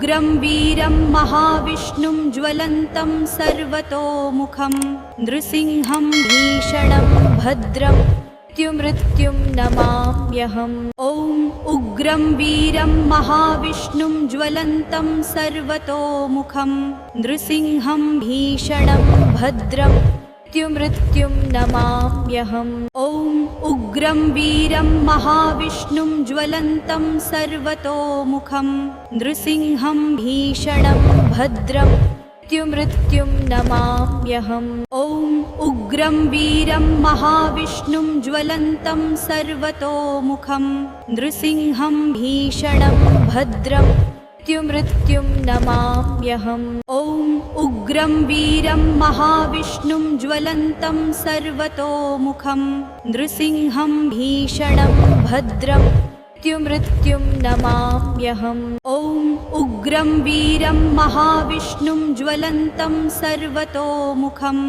उग्रं वीरं महाविष्णुं ज्वलन्तं सर्वतोमुखं नृसिंहं भीषणं भद्रं मृत्युं नमाम्यहम्। ॐ उग्रं वीरं महाविष्णुं ज्वलन्तं सर्वतोमुखं नृसिंहं भीषणं भद्रं मृत्युं नमाम्यहम्। ॐ उग्रं वीरं महाविष्णुं ज्वलन्तं सर्वतोमुखं नृसिंहं भीषणं भद्रं मृत्युं नमाम्यहम्। ॐ उग्रं वीरं महाविष्णुं ज्वलन्तं सर्वतोमुखं नृसिंहं भीषणं भद्रं मृत्युं नमाम्यहम्। ॐ उग्रं वीरं महाविष्णुं ज्वलन्तं सर्वतोमुखं नृसिंहं भीषणं भद्रं मृत्युं नमाम्यहम्। ॐ उग्रं वीरं महाविष्णुं ज्वलन्तं सर्वतोमुखं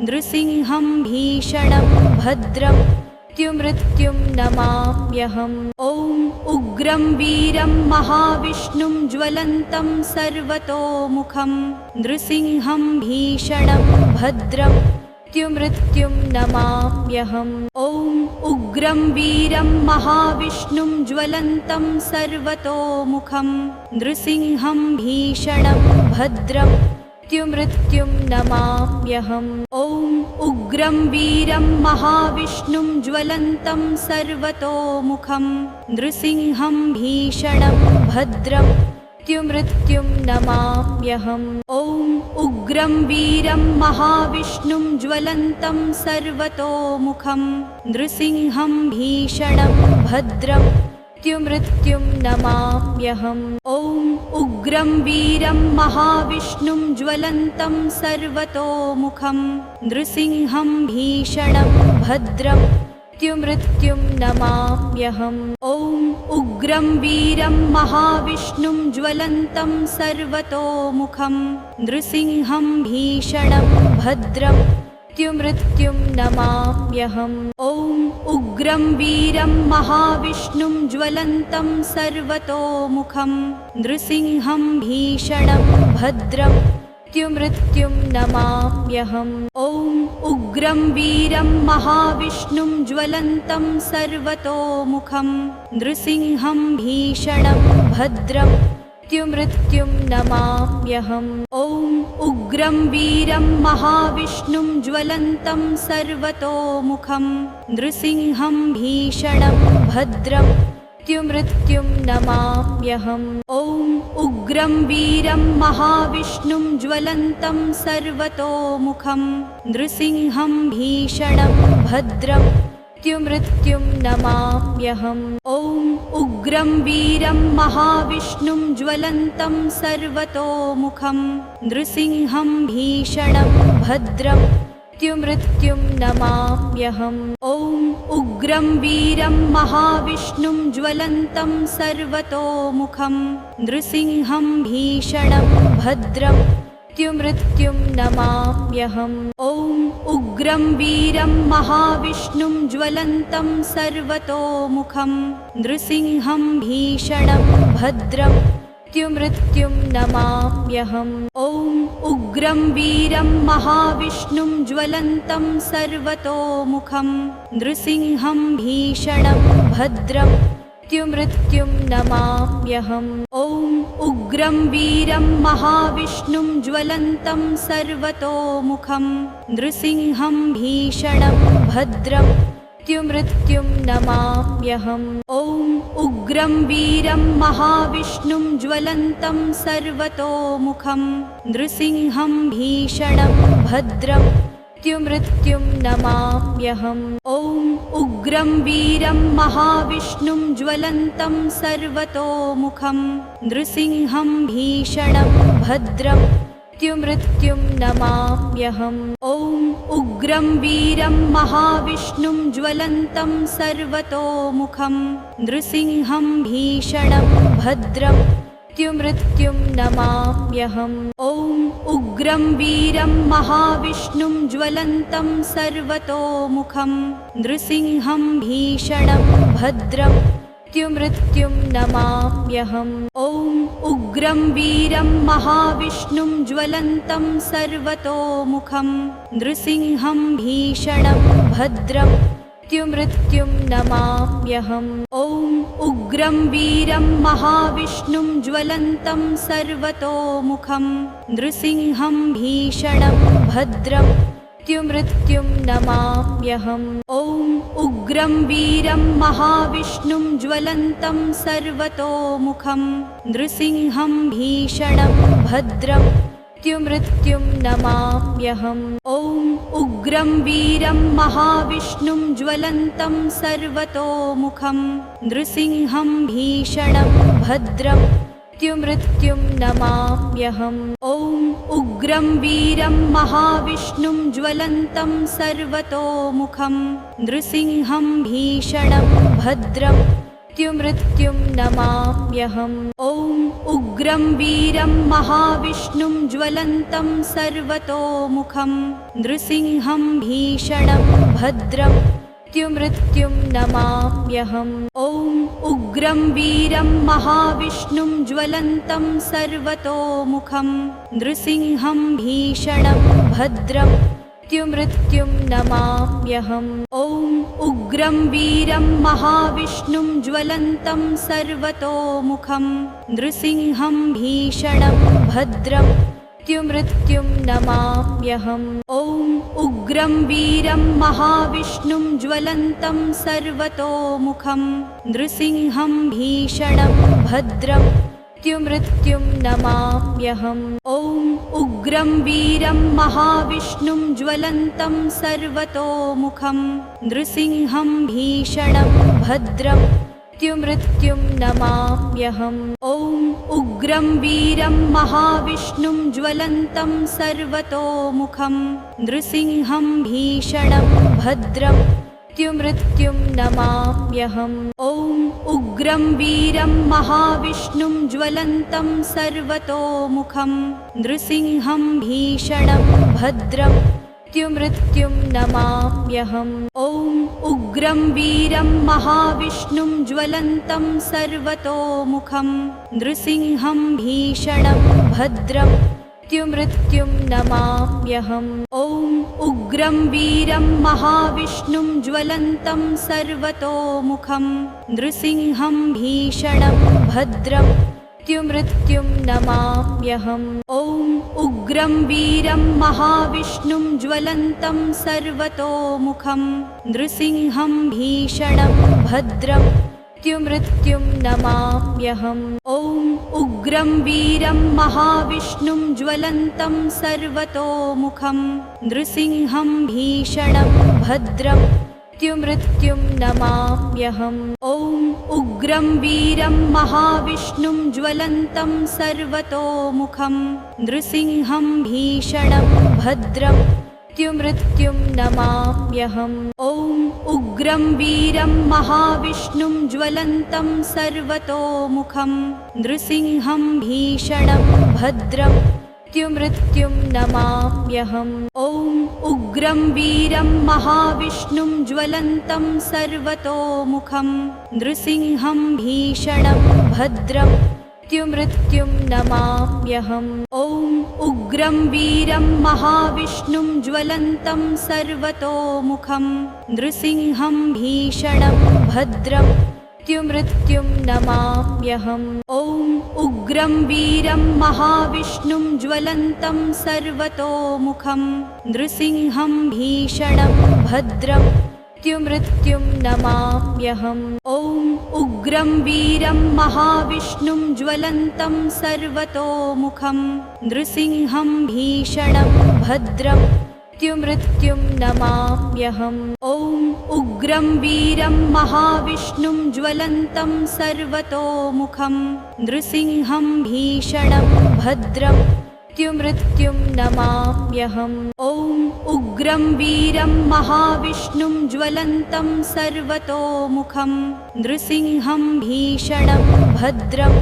नृसिंहं भीषणं भद्रं मृत्युं नमाम्यहम्। ॐ उग्रं वीरं महाविष्णुं ज्वलन्तं सर्वतोमुखं नृसिंहं भीषणं भद्रं मृत्युं नमाम्यहम्। ॐ उग्रं वीरं महाविष्णुं ज्वलन्तं सर्वतोमुखं नृसिंहं भीषणं भद्रं मृत्युं नमाम्यहम्। ॐ उग्रं वीरं महाविष्णुं ज्वलन्तं सर्वतोमुखं नृसिंहं भीषणं भद्रं मृत्युं नमाम्यहम्। ॐ उग्रं वीरं महाविष्णुं ज्वलन्तं सर्वतोमुखं नृसिंहं भीषणं भद्रं मृत्युं नमाम्यहम्। ॐ उग्रं वीरं महाविष्णुं ज्वलन्तं सर्वतोमुखं नृसिंहं भीषणं भद्रं मृत्युं नमाम्यहम्। ॐ उग्रं वीरं महाविष्णुं ज्वलन्तं सर्वतोमुखं नृसिंहं भीषणं भद्रं मृत्युं नमाम्यहम्। ॐ उग्रं वीरं महाविष्णुं ज्वलन्तं सर्वतोमुखं नृसिंहं भीषणं भद्रं मृत्युं नमाम्यहम्। ॐ उग्रं वीरं महाविष्णुं ज्वलन्तं सर्वतोमुखं नृसिंहं भीषणं भद्रं मृत्युं नमाम्यहम्। ॐ उग्रं वीरं महाविष्णुं ज्वलन्तं सर्वतोमुखं नृसिंहं भीषणं भद्रं मृत्युं नमाम्यहम्। ॐ उग्रं वीरं महाविष्णुं ज्वलन्तं सर्वतोमुखं नृसिंहं भीषणं भद्रं मृत्युं नमाम्यहम्। ॐ उग्रं वीरं महाविष्णुं ज्वलन्तं सर्वतोमुखं नृसिंहं भीषणं भद्रं मृत्युं नमाम्यहम्। ॐ उग्रं वीरं महाविष्णुं ज्वलन्तं सर्वतोमुखं नृसिंहं भीषणं भद्रं मृत्युं नमाम्यहम्। ॐ उग्रं वीरं महाविष्णुं ज्वलन्तं सर्वतोमुखं नृसिंहं भीषणं भद्रं मृत्युं नमाम्यहम्। ॐ उग्रं वीरं महाविष्णुं ज्वलन्तं सर्वतोमुखं नृसिंहं भीषणं भद्रं मृत्युं नमाम्यहम्। ॐ उग्रं वीरं महाविष्णुं ज्वलन्तं सर्वतोमुखं नृसिंहं भीषणं भद्रं मृत्युं नमाम्यहम्। ॐ उग्रं वीरं महाविष्णुं ज्वलन्तं सर्वतोमुखं नृसिंहं भीषणं भद्रं मृत्युं नमाम्यहम्। ॐ उग्रं वीरं महाविष्णुं ज्वलन्तं सर्वतोमुखं नृसिंहं भीषणं भद्रं मृत्युं नमाम्यहम्। ॐ उग्रं वीरं महाविष्णुं ज्वलन्तं सर्वतोमुखं नृसिंहं भीषणं भद्रं मृत्युं नमाम्यहम्। ॐ उग्रं वीरं महाविष्णुं ज्वलन्तं सर्वतोमुखं नृसिंहं भीषणं भद्रं मृत्युं नमाम्यहम्। ॐ उग्रं वीरं महाविष्णुं ज्वलन्तं सर्वतोमुखं नृसिंहं भीषणं भद्रं मृत्युं नमाम्यहम्। ॐ उग्रं वीरं महाविष्णुं ज्वलन्तं सर्वतोमुखं नृसिंहं भीषणं भद्रं मृत्युं नमाम्यहम्। ॐ उग्रं वीरं महाविष्णुं ज्वलन्तं सर्वतोमुखं नृसिंहं भीषणं भद्रं मृत्युं नमाम्यहम्। ॐ उग्रं वीरं महाविष्णुं ज्वलन्तं सर्वतोमुखं नृसिंहं भीषणं भद्रं मृत्युं नमाम्यहम्। ॐ उग्रं वीरं महाविष्णुं ज्वलन्तं सर्वतोमुखं नृसिंहं भीषणं भद्रं मृत्युं नमाम्यहम्। ॐ उग्रं वीरं महाविष्णुं ज्वलन्तं सर्वतोमुखं नृसिंहं भीषणं भद्रं मृत्युं नमाम्यहम्। ॐ उग्रं वीरं महाविष्णुं ज्वलन्तं सर्वतोमुखं नृसिंहं भीषणं भद्रं मृत्युं नमाम्यहम्। ॐ उग्रं वीरं महाविष्णुं ज्वलन्तं सर्वतोमुखं नृसिंहं भीषणं भद्रं मृत्युं नमाम्यहम्। ॐ उग्रं वीरं महाविष्णुं ज्वलन्तं सर्वतोमुखं नृसिंहं भीषणं भद्रं मृत्युं नमाम्यहम्। ॐ उग्रं वीरं महाविष्णुं ज्वलन्तं सर्वतोमुखं नृसिंहं भीषणं भद्रं मृत्युं नमाम्यहम्। ॐ उग्रं वीरं महाविष्णुं ज्वलन्तं सर्वतोमुखं नृसिंहं भीषणं भद्रं मृत्युं नमाम्यहम्। ॐ उग्रं वीरं महाविष्णुं ज्वलन्तं सर्वतोमुखं नृसिंहं भीषणं भद्रं मृत्युं नमाम्यहम्। ॐ उग्रं वीरं महाविष्णुं ज्वलन्तं सर्वतोमुखं नृसिंहं भीषणं भद्रं मृत्युं नमाम्यहम्। ॐ उग्रं वीरं महाविष्णुं ज्वलन्तं सर्वतोमुखं नृसिंहं भीषणं भद्रं मृत्युं नमाम्यहम्। ॐ उग्रं वीरं महाविष्णुं ज्वलन्तं सर्वतोमुखं नृसिंहं भीषणं भद्रं मृत्युं नमाम्यहम्। ॐ उग्रं वीरं महाविष्णुं ज्वलन्तं सर्वतोमुखं नृसिंहं भीषणं भद्रं मृत्युं नमाम्यहम्। ॐ उग्रं वीरं महाविष्णुं ज्वलन्तं सर्वतोमुखं नृसिंहं भीषणं भद्रं मृत्युं नमाम्यहम्। ॐ उग्रं वीरं महाविष्णुं ज्वलन्तं सर्वतोमुखं नृसिंहं भीषणं भद्रं मृत्युं नमाम्यहम्। ॐ उग्रं वीरं महाविष्णुं ज्वलन्तं सर्वतोमुखं नृसिंहं भीषणं भद्रं मृत्युं नमाम्यहम्। ॐ उग्रं वीरं महाविष्णुं ज्वलन्तं सर्वतोमुखं नृसिंहं भीषणं भद्रं मृत्युं नमाम्यहम्। ॐ उग्रं वीरं महाविष्णुं ज्वलन्तं सर्वतोमुखं नृसिंहं भीषणं भद्रं मृत्युं नमाम्यहम्। ॐ उग्रं वीरं महाविष्णुं ज्वलन्तं सर्वतोमुखं नृसिंहं भीषणं भद्रं मृत्युं नमाम्यहम्। ॐ उग्रं वीरं महाविष्णुं ज्वलन्तं सर्वतोमुखं नृसिंहं भीषणं भद्रं मृत्युं नमाम्यहम्। ॐ उग्रं वीरं महाविष्णुं ज्वलन्तं सर्वतोमुखं नृसिंहं भीषणं भद्रं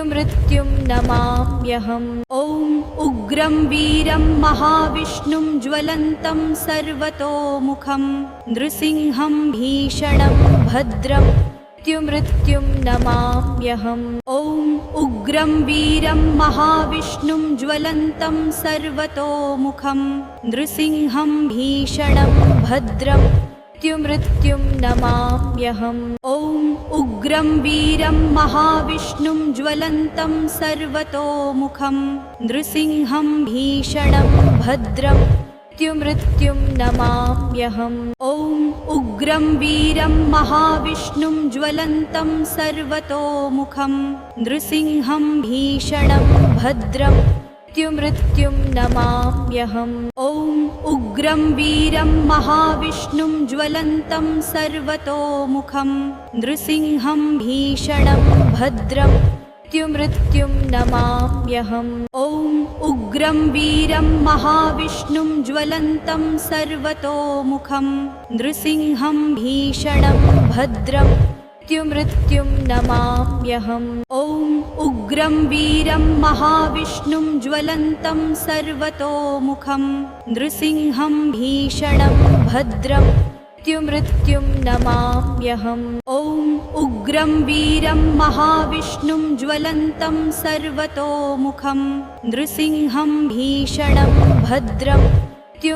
मृत्युं नमाम्यहम्। ॐ उग्रं वीरं महाविष्णुं ज्वलन्तं सर्वतोमुखं नृसिंहं भीषणं भद्रं मृत्युं नमाम्यहम्। ॐ उग्रं वीरं महाविष्णुं ज्वलन्तं सर्वतोमुखं नृसिंहं भीषणं भद्रं मृत्युं नमाम्यहम्। ॐ उग्रं वीरं महाविष्णुं ज्वलन्तं सर्वतोमुखं नृसिंहं भीषणं भद्रं मृत्युं नमाम्यहम्। ॐ उग्रं वीरं महाविष्णुं ज्वलन्तं सर्वतोमुखं नृसिंहं भीषणं भद्रं मृत्युं नमाम्यहम्। ॐ उग्रं वीरं महाविष्णुं ज्वलन्तं सर्वतोमुखं नृसिंहं भीषणं भद्रं मृत्युं नमाम्यहम्। ॐ उग्रं वीरं महाविष्णुं ज्वलन्तं सर्वतोमुखं नृसिंहं भीषणं भद्रं मृत्युं नमाम्यहम्। ॐ उग्रं वीरं महाविष्णुं ज्वलन्तं सर्वतोमुखं नृसिंहं भीषणं भद्रं मृत्युं नमाम्यहम्। ॐ उग्रं वीरं महाविष्णुं ज्वलन्तं सर्वतोमुखं नृसिंहं भीषणं भद्रं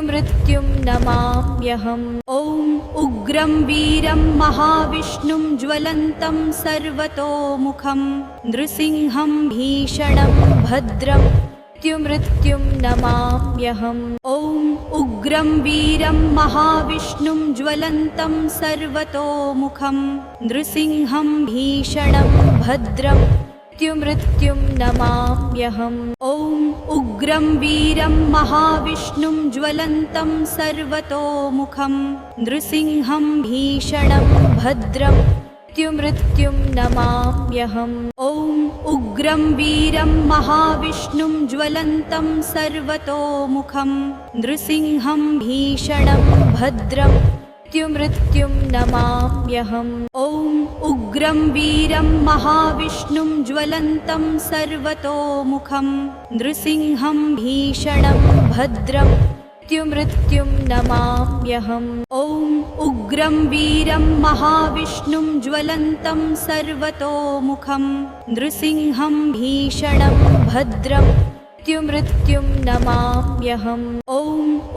मृत्युं नमाम्यहम्। ॐ उग्रं वीरं महाविष्णुं ज्वलन्तं सर्वतोमुखं नृसिंहं भीषणं भद्रं मृत्युं नमाम्यहम्। ॐ उग्रं वीरं महाविष्णुं ज्वलन्तं सर्वतोमुखं नृसिंहं भीषणं भद्रं मृत्युं नमाम्यहम्। ॐ उग्रं वीरं महाविष्णुं ज्वलन्तं सर्वतोमुखं नृसिंहं भीषणं भद्रं मृत्युं नमाम्यहम्। ॐ उग्रं वीरं महाविष्णुं ज्वलन्तं सर्वतोमुखं नृसिंहं भीषणं भद्रं मृत्युं नमाम्यहम्। ॐ उग्रं वीरं महाविष्णुं ज्वलन्तं सर्वतोमुखं नृसिंहं भीषणं भद्रं मृत्युं नमाम्यहम्। ॐ उग्रं वीरं महाविष्णुं ज्वलन्तं सर्वतोमुखं नृसिंहं भीषणं भद्रं मृत्युं नमाम्यहम्। ॐ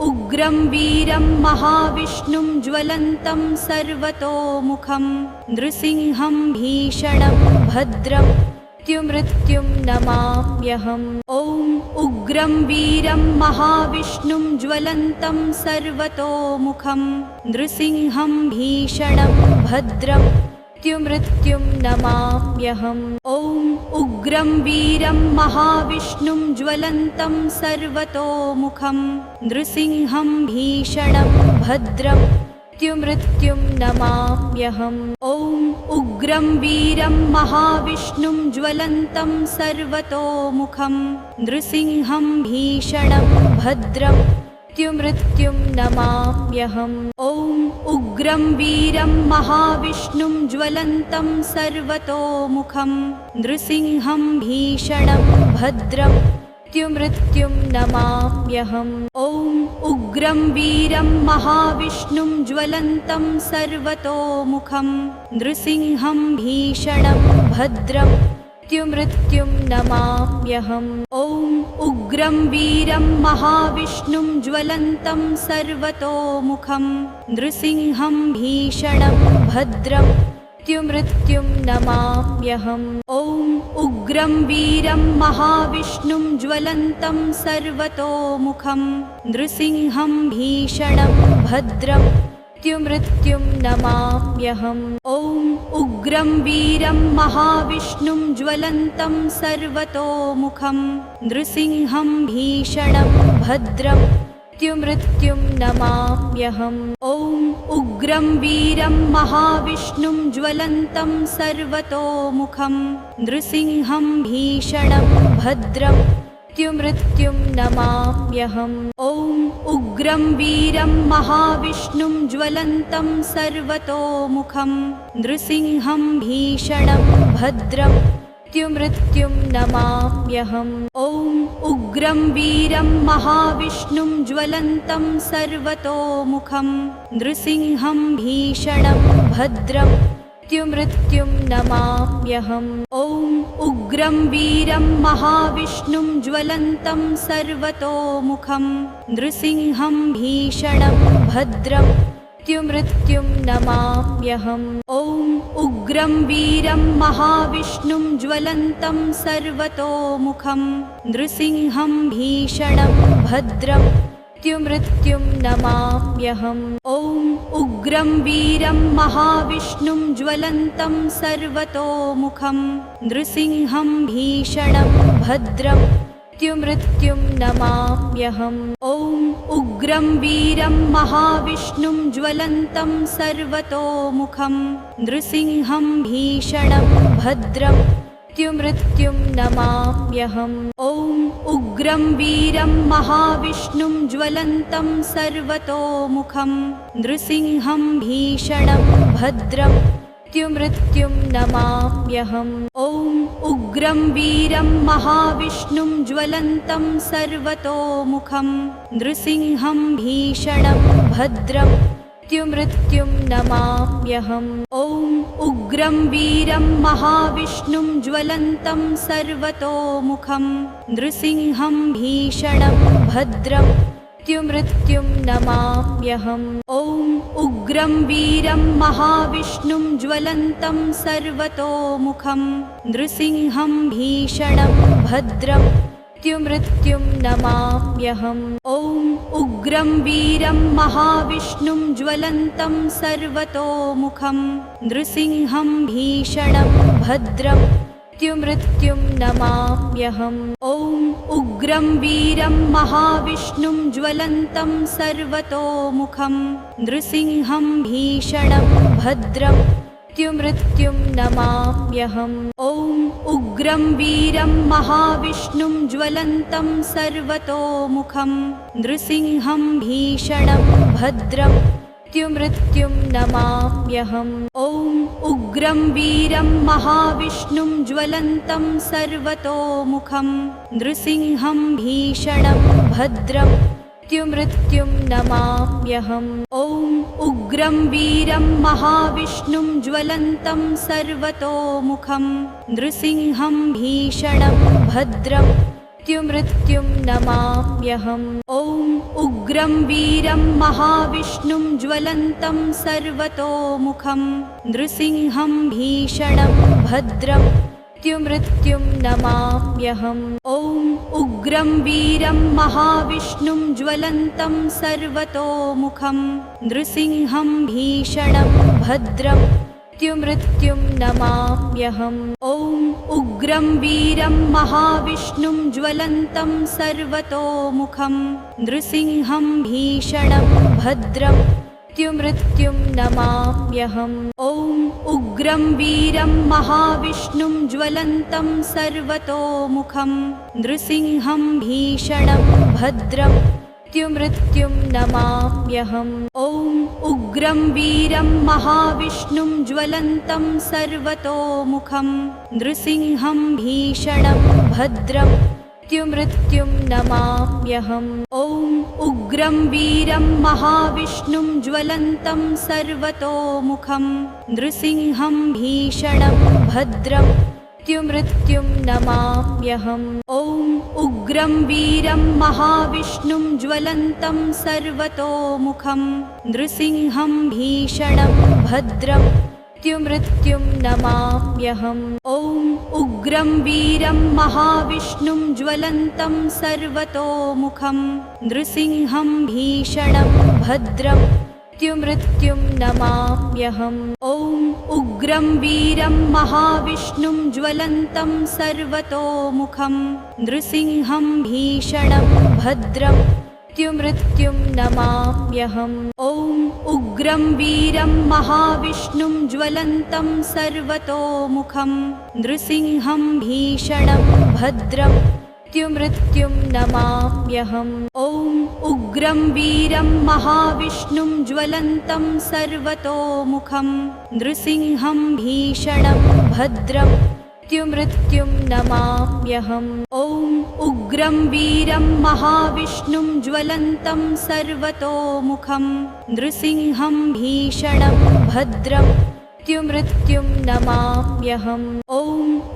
उग्रं वीरं महाविष्णुं ज्वलन्तं सर्वतोमुखं नृसिंहं भीषणं भद्रं मृत्युं नमाम्यहम्। ॐ उग्रं वीरं महाविष्णुं ज्वलन्तं सर्वतोमुखं नृसिंहं भीषणं भद्रं मृत्युं नमाम्यहम्। ॐ उग्रं वीरं महाविष्णुं ज्वलन्तं सर्वतोमुखं नृसिंहं भीषणं भद्रं मृत्युं नमाम्यहम्। ॐ उग्रं वीरं महाविष्णुं ज्वलन्तं सर्वतोमुखं नृसिंहं भीषणं भद्रं मृत्युं नमाम्यहम्। ॐ उग्रं वीरं महाविष्णुं ज्वलन्तं सर्वतोमुखं नृसिंहं भीषणं भद्रं मृत्युं नमाम्यहम्। ॐ उग्रं वीरं महाविष्णुं ज्वलन्तं सर्वतोमुखं नृसिंहं भीषणं भद्रं मृत्युं नमाम्यहम्। ॐ उग्रं वीरं महाविष्णुं ज्वलन्तं सर्वतोमुखं नृसिंहं भीषणं भद्रं मृत्युं नमाम्यहम्। ॐ उग्रं वीरं महाविष्णुं ज्वलन्तं सर्वतोमुखं नृसिंहं भीषणं भद्रं मृत्युं नमाम्यहम्। ॐ उग्रं वीरं महाविष्णुं ज्वलन्तं सर्वतोमुखं नृसिंहं भीषणं भद्रं मृत्युं नमाम्यहम्। ॐ उग्रं वीरं महाविष्णुं ज्वलन्तं सर्वतोमुखं नृसिंहं भीषणं भद्रं मृत्युं नमाम्यहम्। ॐ उग्रं वीरं महाविष्णुं ज्वलन्तं सर्वतोमुखं नृसिंहं भीषणं भद्रं मृत्युं नमाम्यहम्। ॐ उग्रं वीरं महाविष्णुं ज्वलन्तं सर्वतोमुखं नृसिंहं भीषणं भद्रं मृत्युं नमाम्यहम्। ॐ उग्रं वीरं महाविष्णुं ज्वलन्तं सर्वतोमुखं नृसिंहं भीषणं भद्रं मृत्युं नमाम्यहम्। ॐ उग्रं वीरं महाविष्णुं ज्वलन्तं सर्वतोमुखं नृसिंहं भीषणं भद्रं मृत्युं नमाम्यहम्। ॐ उग्रं वीरं महाविष्णुं ज्वलन्तं सर्वतोमुखं नृसिंहं भीषणं भद्रं मृत्युं नमाम्यहम्। ॐ उग्रं वीरं महाविष्णुं ज्वलन्तं सर्वतोमुखं नृसिंहं भीषणं भद्रं मृत्युं नमाम्यहम्। ॐ उग्रं वीरं महाविष्णुं ज्वलन्तं सर्वतोमुखं नृसिंहं भीषणं भद्रं मृत्युं नमाम्यहम्। ॐ उग्रं वीरं महाविष्णुं ज्वलन्तं सर्वतोमुखं नृसिंहं भीषणं भद्रं मृत्युं नमाम्यहम्। ॐ उग्रं वीरं महाविष्णुं ज्वलन्तं सर्वतोमुखं नृसिंहं भीषणं भद्रं मृत्युं नमाम्यहम्। ॐ उग्रं वीरं महाविष्णुं ज्वलन्तं सर्वतोमुखं नृसिंहं भीषणं भद्रं मृत्युं नमाम्यहम्। ॐ उग्रं वीरं महाविष्णुं ज्वलन्तं सर्वतोमुखं नृसिंहं भीषणं भद्रं मृत्युं नमाम्यहम्। ॐ उग्रं वीरं महाविष्णुं ज्वलन्तं सर्वतोमुखं नृसिंहं भीषणं भद्रं मृत्युं नमाम्यहम्। ॐ उग्रं वीरं महाविष्णुं ज्वलन्तं सर्वतोमुखं नृसिंहं भीषणं भद्रं मृत्युं नमाम्यहम्। ॐ उग्रं वीरं महाविष्णुं ज्वलन्तं सर्वतोमुखं नृसिंहं भीषणं भद्रं मृत्युं नमाम्यहम्। ॐ उग्रं वीरं महाविष्णुं ज्वलन्तं सर्वतोमुखं नृसिंहं भीषणं भद्रं मृत्युं नमाम्यहम्। ॐ उग्रं वीरं महाविष्णुं ज्वलन्तं सर्वतोमुखं नृसिंहं भीषणं भद्रं मृत्युं नमाम्यहम्। ॐ उग्रं वीरं महाविष्णुं ज्वलन्तं सर्वतोमुखं नृसिंहं भीषणं भद्रं मृत्युं नमाम्यहम्। ॐ उग्रं वीरं महाविष्णुं ज्वलन्तं सर्वतोमुखं नृसिंहं भीषणं भद्रं मृत्युं नमाम्यहम्। ॐ उग्रं वीरं महाविष्णुं ज्वलन्तं सर्वतोमुखं नृसिंहं भीषणं भद्रं मृत्युं नमाम्यहम्। ॐ उग्रं वीरं महाविष्णुं ज्वलन्तं सर्वतोमुखं नृसिंहं भीषणं भद्रं मृत्युं नमाम्यहम्। ॐ उग्रं वीरं महाविष्णुं ज्वलन्तं सर्वतोमुखं नृसिंहं भीषणं भद्रं मृत्युं नमाम्यहम्। ॐ उग्रं वीरं महाविष्णुं ज्वलन्तं सर्वतोमुखं नृसिंहं भीषणं भद्रं मृत्युं नमाम्यहम्। ॐ उग्रं वीरं महाविष्णुं ज्वलन्तं सर्वतोमुखं नृसिंहं भीषणं भद्रं मृत्युं नमाम्यहम्। ॐ उग्रं वीरं महाविष्णुं ज्वलन्तं सर्वतोमुखं नृसिंहं भीषणं भद्रं मृत्युं नमाम्यहम्। ॐ उग्रं वीरं महाविष्णुं ज्वलन्तं सर्वतोमुखं नृसिंहं भीषणं भद्रं मृत्युं नमाम्यहम्। ॐ उग्रं वीरं महाविष्णुं ज्वलन्तं सर्वतोमुखं नृसिंहं भीषणं भद्रं मृत्युं नमाम्यहम्। ॐ उग्रं वीरं महाविष्णुं ज्वलन्तं सर्वतोमुखं नृसिंहं भीषणं भद्रं मृत्युं नमाम्यहम्। ॐ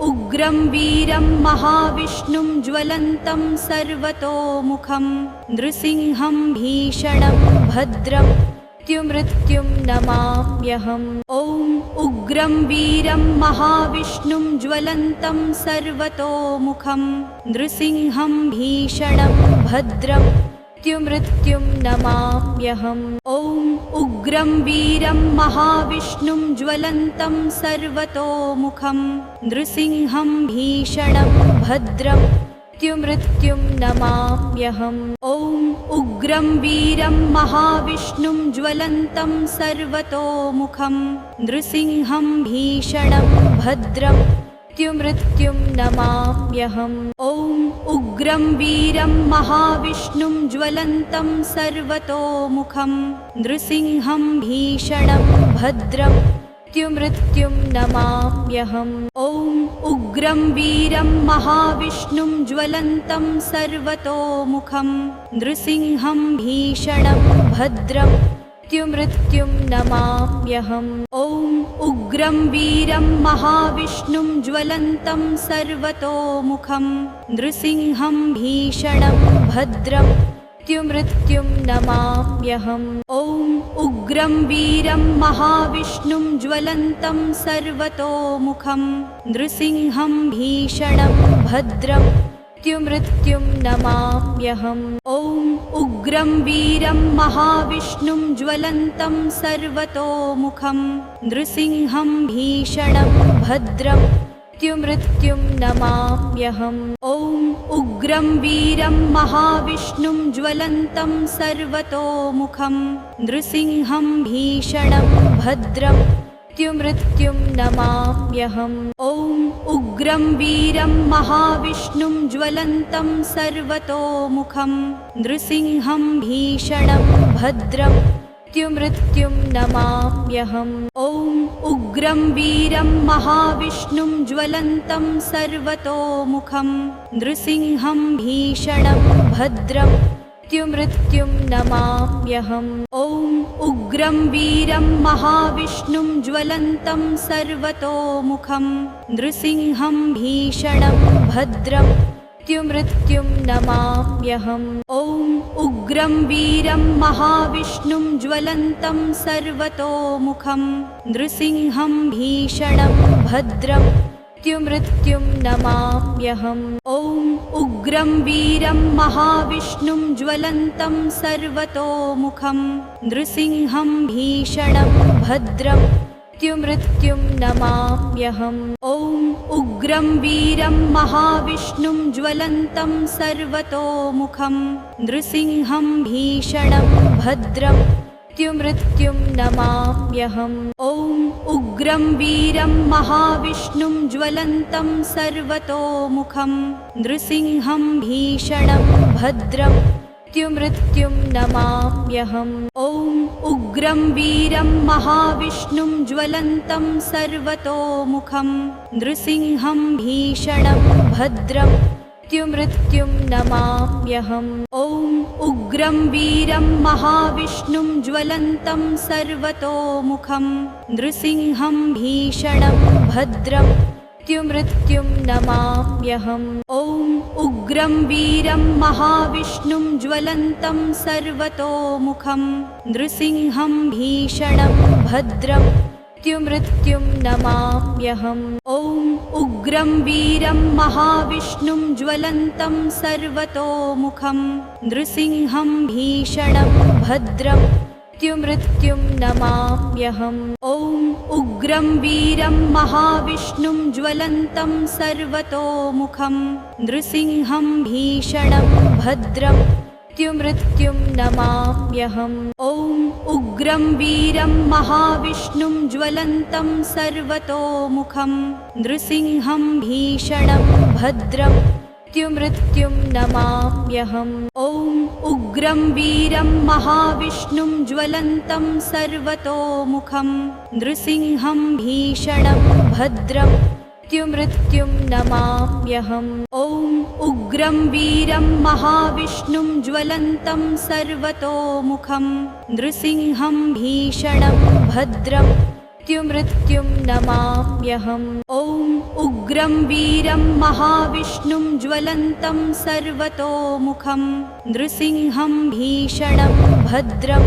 उग्रं वीरं महाविष्णुं ज्वलन्तं सर्वतोमुखं नृसिंहं भीषणं भद्रं मृत्युं नमाम्यहम्। ॐ उग्रं वीरं महाविष्णुं ज्वलन्तं सर्वतोमुखं नृसिंहं भीषणं भद्रं मृत्युं नमाम्यहम्। ॐ उग्रं वीरं महाविष्णुं ज्वलन्तं सर्वतोमुखं नृसिंहं भीषणं भद्रं मृत्युं नमाम्यहम्। ॐ उग्रं वीरं महाविष्णुं ज्वलन्तं सर्वतोमुखं नृसिंहं भीषणं भद्रं मृत्युं नमाम्यहम्। ॐ उग्रं वीरं महाविष्णुं ज्वलन्तं सर्वतोमुखं नृसिंहं भीषणं भद्रं मृत्युं नमाम्यहम्। ॐ उग्रं वीरं महाविष्णुं ज्वलन्तं सर्वतोमुखं नृसिंहं भीषणं भद्रं मृत्युं नमाम्यहम्। ॐ उग्रं वीरं महाविष्णुं ज्वलन्तं सर्वतोमुखं नृसिंहं भीषणं भद्रं मृत्युं नमाम्यहम्। ॐ उग्रं वीरं महाविष्णुं ज्वलन्तं सर्वतोमुखं नृसिंहं भीषणं भद्रं मृत्युं नमाम्यहम्। ॐ उग्रं वीरं महाविष्णुं ज्वलन्तं सर्वतोमुखं नृसिंहं भीषणं भद्रं मृत्युं नमाम्यहम्। ॐ उग्रं वीरं महाविष्णुं ज्वलन्तं सर्वतोमुखं नृसिंहं भीषणं भद्रं मृत्युं नमाम्यहम्। ॐ उग्रं वीरं महाविष्णुं ज्वलन्तं सर्वतोमुखं नृसिंहं भीषणं भद्रं मृत्युं नमाम्यहम्। ॐ उग्रं वीरं महाविष्णुं ज्वलन्तं सर्वतोमुखं नृसिंहं भीषणं भद्रं मृत्युं नमाम्यहम्। ॐ उग्रं वीरं महाविष्णुं ज्वलन्तं सर्वतोमुखं नृसिंहं भीषणं भद्रं मृत्युं नमाम्यहम्। ॐ उग्रं वीरं महाविष्णुं ज्वलन्तं सर्वतोमुखं नृसिंहं भीषणं भद्रं मृत्युं नमाम्यहम्। ॐ उग्रं वीरं महाविष्णुं ज्वलन्तं सर्वतोमुखं नृसिंहं भीषणं भद्रं मृत्युं नमाम्यहम्। ॐ उग्रं वीरं महाविष्णुं ज्वलन्तं सर्वतोमुखं नृसिंहं भीषणं भद्रं मृत्युं नमाम्यहम्। ॐ उग्रं वीरं महाविष्णुं ज्वलन्तं सर्वतोमुखं नृसिंहं भीषणं भद्रं मृत्युं नमाम्यहम्। ॐ उग्रं वीरं महाविष्णुं ज्वलन्तं सर्वतोमुखं नृसिंहं भीषणं भद्रं मृत्युं नमाम्यहम्। ॐ उग्रं वीरं महाविष्णुं ज्वलन्तं सर्वतोमुखं नृसिंहं भीषणं भद्रं मृत्युं नमाम्यहम्। ॐ उग्रं वीरं महाविष्णुं ज्वलन्तं सर्वतोमुखं नृसिंहं भीषणं भद्रं मृत्युं नमाम्यहम्। ॐ उग्रं वीरं महाविष्णुं ज्वलन्तं सर्वतोमुखं नृसिंहं भीषणं भद्रं मृत्युं नमाम्यहम्। ॐ उग्रं वीरं महाविष्णुं ज्वलन्तं सर्वतोमुखं नृसिंहं भीषणं भद्रं मृत्युं नमाम्यहम्। ॐ उग्रं वीरं महाविष्णुं ज्वलन्तं सर्वतोमुखं नृसिंहं भीषणं भद्रं मृत्युं नमाम्यहम्। ॐ उग्रं वीरं महाविष्णुं ज्वलन्तं सर्वतोमुखं नृसिंहं भीषणं भद्रं मृत्युं नमाम्यहम्। ॐ उग्रं वीरं महाविष्णुं ज्वलन्तं सर्वतोमुखं नृसिंहं भीषणं भद्रं मृत्युं नमाम्यहम्। ॐ उग्रं वीरं महाविष्णुं ज्वलन्तं सर्वतोमुखं नृसिंहं भीषणं भद्रं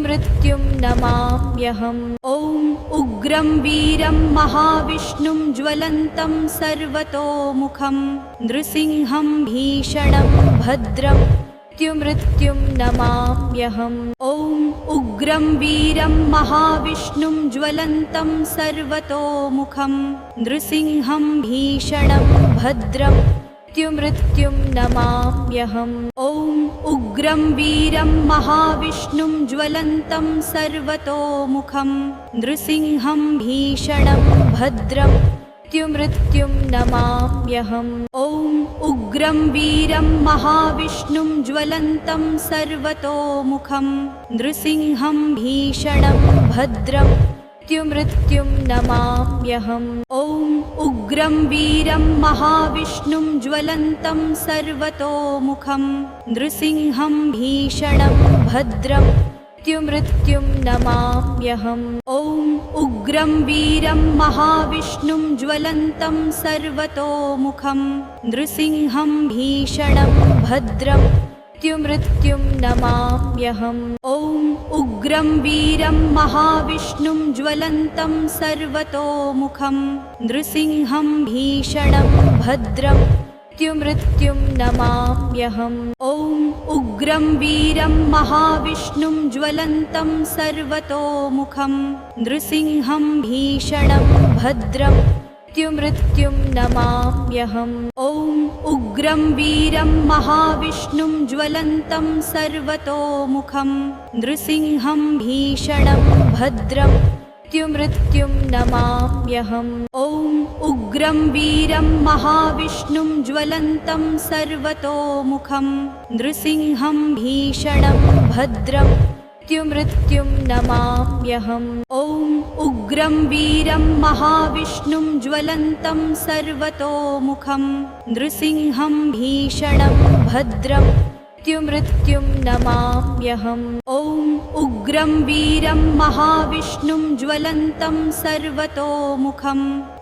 मृत्युं नमाम्यहम्। ॐ उग्रं वीरं महाविष्णुं ज्वलन्तं सर्वतोमुखं नृसिंहं भीषणं भद्रं मृत्युं नमाम्यहम्। ॐ उग्रं वीरं महाविष्णुं ज्वलन्तं सर्वतोमुखं नृसिंहं भीषणं भद्रं मृत्युं नमाम्यहम्। ॐ उग्रं वीरं महाविष्णुं ज्वलन्तं सर्वतोमुखं नृसिंहं भीषणं भद्रं मृत्युं नमाम्यहम्। ॐ उग्रं वीरं महाविष्णुं ज्वलन्तं सर्वतोमुखं नृसिंहं भीषणं भद्रं मृत्युं नमाम्यहम्। ॐ उग्रं वीरं महाविष्णुं ज्वलन्तं सर्वतोमुखं नृसिंहं भीषणं भद्रं मृत्युं नमाम्यहम्। ॐ उग्रं वीरं महाविष्णुं ज्वलन्तं सर्वतोमुखं नृसिंहं भीषणं भद्रं मृत्युं नमाम्यहम्। ॐ उग्रं वीरं महाविष्णुं ज्वलन्तं सर्वतोमुखं नृसिंहं भीषणं भद्रं मृत्युं नमाम्यहम्। ॐ उग्रं वीरं महाविष्णुं ज्वलन्तं सर्वतोमुखं नृसिंहं भीषणं भद्रं मृत्युं नमाम्यहम्। ॐ उग्रं वीरं महाविष्णुं ज्वलन्तं सर्वतोमुखं नृसिंहं भीषणं भद्रं मृत्युं नमाम्यहम्। ॐ उग्रं वीरं महाविष्णुं ज्वलन्तं सर्वतोमुखं नृसिंहं भीषणं भद्रं मृत्युं नमाम्यहम्। ॐ उग्रं वीरं महाविष्णुं ज्वलन्तं सर्वतोमुखं नृसिंहं भीषणं भद्रं मृत्युं नमाम्यहम्। ॐ उग्रं वीरं महाविष्णुं ज्वलन्तं सर्वतोमुखं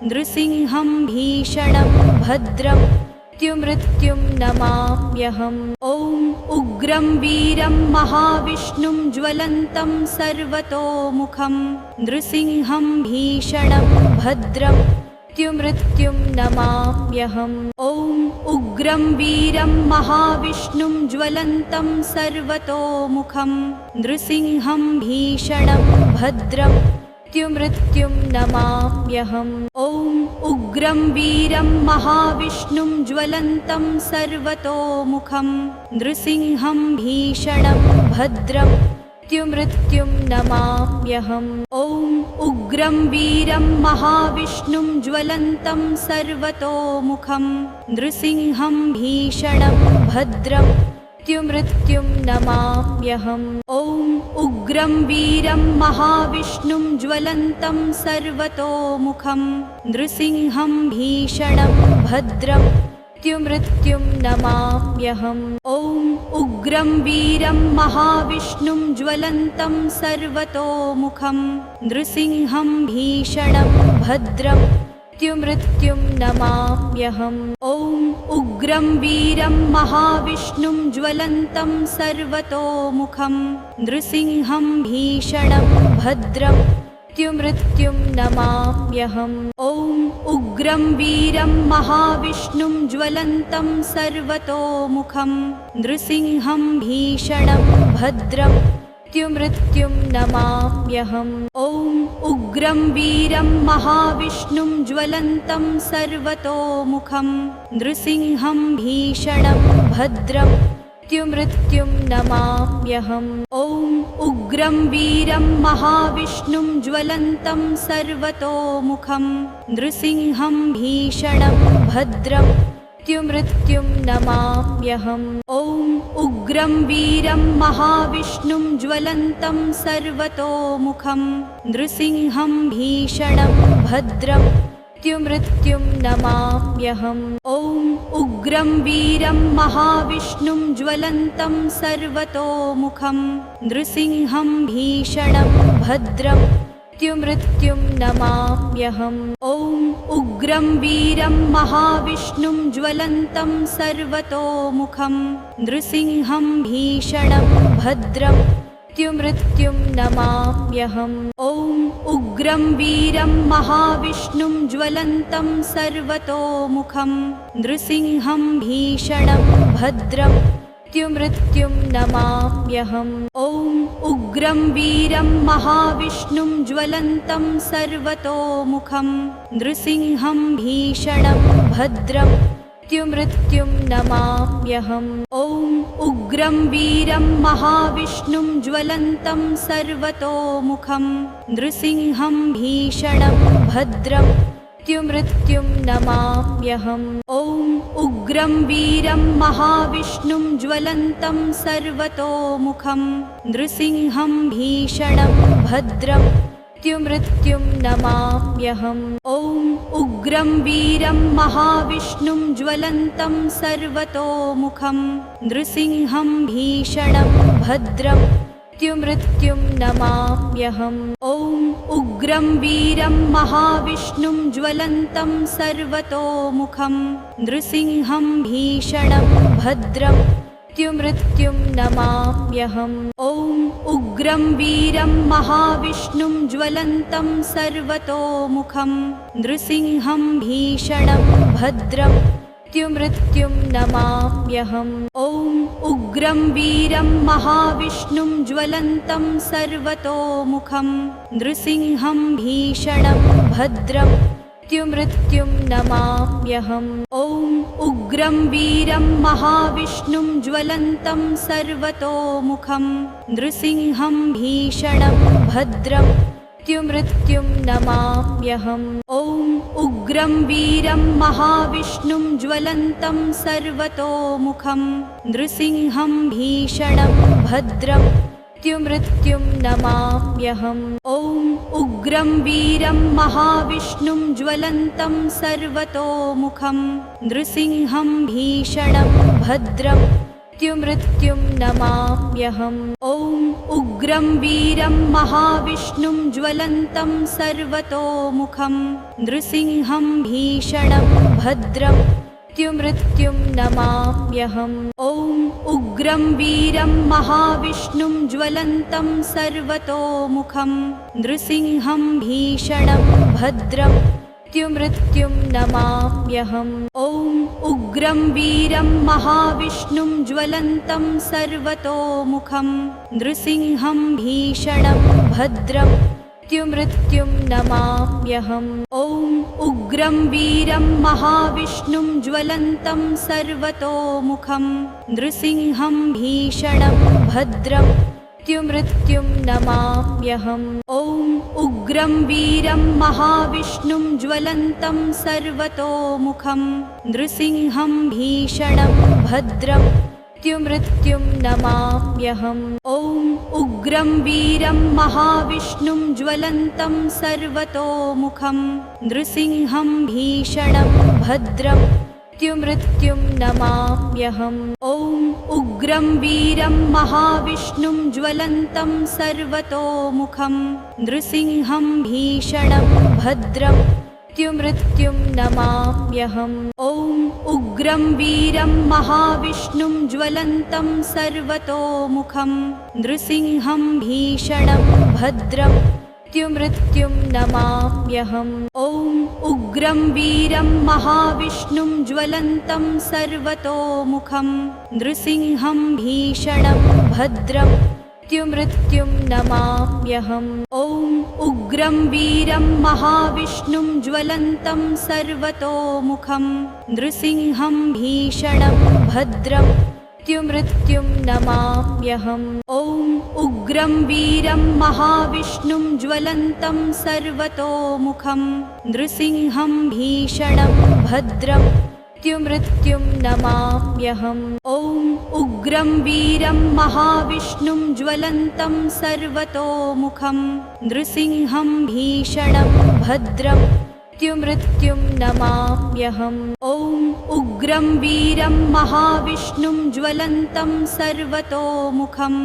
नृसिंहं भीषणं भद्रं मृत्युं नमाम्यहम्। ॐ उग्रं वीरं महाविष्णुं ज्वलन्तं सर्वतोमुखं नृसिंहं भीषणं भद्रं मृत्युं नमाम्यहम्। ॐ उग्रं वीरं महाविष्णुं ज्वलन्तं सर्वतोमुखं नृसिंहं भीषणं भद्रं मृत्युं नमाम्यहम्। ॐ उग्रं वीरं महाविष्णुं ज्वलन्तं सर्वतोमुखं नृसिंहं भीषणं भद्रं मृत्युं नमाम्यहम्। ॐ उग्रं वीरं महाविष्णुं ज्वलन्तं सर्वतोमुखं नृसिंहं भीषणं भद्रं मृत्युं नमाम्यहम्। ॐ उग्रं वीरं महाविष्णुं ज्वलन्तं सर्वतोमुखं नृसिंहं भीषणं भद्रं मृत्युं नमाम्यहम्। ॐ उग्रं वीरं महाविष्णुं ज्वलन्तं सर्वतोमुखं नृसिंहं भीषणं भद्रं मृत्युं नमाम्यहम्। ॐ उग्रं वीरं महाविष्णुं ज्वलन्तं सर्वतोमुखं नृसिंहं भीषणं भद्रं मृत्युं नमाम्यहम्। ॐ उग्रं वीरं महाविष्णुं ज्वलन्तं सर्वतोमुखं नृसिंहं भीषणं भद्रं मृत्युं नमाम्यहम्। ॐ उग्रं वीरं महाविष्णुं ज्वलन्तं सर्वतोमुखं नृसिंहं भीषणं भद्रं मृत्युं नमाम्यहम्। ॐ उग्रं वीरं महाविष्णुं ज्वलन्तं सर्वतोमुखं नृसिंहं भीषणं भद्रं मृत्युं नमाम्यहम्। ॐ उग्रं वीरं महाविष्णुं ज्वलन्तं सर्वतोमुखं नृसिंहं भीषणं भद्रं मृत्युं नमाम्यहम्। ॐ उग्रं वीरं महाविष्णुं ज्वलन्तं सर्वतोमुखं नृसिंहं भीषणं भद्रं मृत्युं नमाम्यहम्। ॐ उग्रं वीरं महाविष्णुं ज्वलन्तं सर्वतोमुखं नृसिंहं भीषणं भद्रं मृत्युं नमाम्यहम्। ॐ उग्रं वीरं महाविष्णुं ज्वलन्तं सर्वतोमुखं नृसिंहं भीषणं भद्रं मृत्युं नमाम्यहम्। ॐ उग्रं वीरं महाविष्णुं ज्वलन्तं सर्वतोमुखं नृसिंहं भीषणं भद्रं मृत्युं नमाम्यहम्। ॐ उग्रं वीरं महाविष्णुं ज्वलन्तं सर्वतोमुखं नृसिंहं भीषणं भद्रं मृत्युं नमाम्यहम्। ॐ उग्रं वीरं महाविष्णुं ज्वलन्तं सर्वतोमुखं नृसिंहं भीषणं भद्रं मृत्युं नमाम्यहम्। ॐ उग्रं वीरं महाविष्णुं ज्वलन्तं सर्वतोमुखं नृसिंहं भीषणं भद्रं मृत्युं नमाम्यहम्। ॐ उग्रं वीरं महाविष्णुं ज्वलन्तं सर्वतोमुखं नृसिंहं भीषणं भद्रं मृत्युं नमाम्यहम्। ॐ उग्रं वीरं महाविष्णुं ज्वलन्तं सर्वतोमुखं नृसिंहं भीषणं भद्रं मृत्युं नमाम्यहम्। ॐ उग्रं वीरं महाविष्णुं ज्वलन्तं सर्वतोमुखं नृसिंहं भीषणं भद्रं मृत्युं नमाम्यहम्। ॐ उग्रं वीरं महाविष्णुं ज्वलन्तं सर्वतोमुखं नृसिंहं भीषणं भद्रं मृत्युं नमाम्यहम्। ॐ उग्रं वीरं महाविष्णुं ज्वलन्तं सर्वतोमुखं नृसिंहं भीषणं भद्रं मृत्युं नमाम्यहम्। ॐ उग्रं वीरं महाविष्णुं ज्वलन्तं सर्वतोमुखं नृसिंहं भीषणं भद्रं मृत्युं नमाम्यहम्। ॐ उग्रं वीरं महाविष्णुं ज्वलन्तं सर्वतोमुखं नृसिंहं भीषणं भद्रं मृत्युं नमाम्यहम्। ॐ उग्रं वीरं महाविष्णुं ज्वलन्तं सर्वतोमुखं नृसिंहं भीषणं भद्रं मृत्युं नमाम्यहम्। ॐ उग्रं वीरं महाविष्णुं ज्वलन्तं सर्वतोमुखं नृसिंहं भीषणं भद्रं मृत्युं नमाम्यहम्। ॐ उग्रं वीरं महाविष्णुं ज्वलन्तं सर्वतोमुखं नृसिंहं भीषणं भद्रं मृत्युं नमाम्यहम्। ॐ उग्रं वीरं महाविष्णुं ज्वलन्तं सर्वतोमुखं नृसिंहं भीषणं भद्रं मृत्युं नमाम्यहम्। ॐ उग्रं वीरं महाविष्णुं ज्वलन्तं सर्वतोमुखं नृसिंहं भीषणं भद्रं मृत्युं नमाम्यहम्। ॐ उग्रं वीरं महाविष्णुं ज्वलन्तं सर्वतोमुखं नृसिंहं भीषणं भद्रं मृत्युं नमाम्यहम्। ॐ उग्रं वीरं महाविष्णुं ज्वलन्तं सर्वतोमुखं नृसिंहं भीषणं भद्रं मृत्युं नमाम्यहम्। ॐ उग्रं वीरं महाविष्णुं ज्वलन्तं सर्वतोमुखं नृसिंहं भीषणं भद्रं मृत्युं नमाम्यहम्। ॐ उग्रं वीरं महाविष्णुं ज्वलन्तं सर्वतोमुखं नृसिंहं भीषणं भद्रं मृत्युं नमाम्यहम्। ॐ उग्रं वीरं महाविष्णुं ज्वलन्तं सर्वतोमुखं नृसिंहं भीषणं भद्रं मृत्युं नमाम्यहम्। ॐ उग्रं वीरं महाविष्णुं ज्वलन्तं सर्वतोमुखं नृसिंहं भीषणं भद्रं मृत्युं नमाम्यहम्। ॐ उग्रं वीरं महाविष्णुं ज्वलन्तं सर्वतोमुखं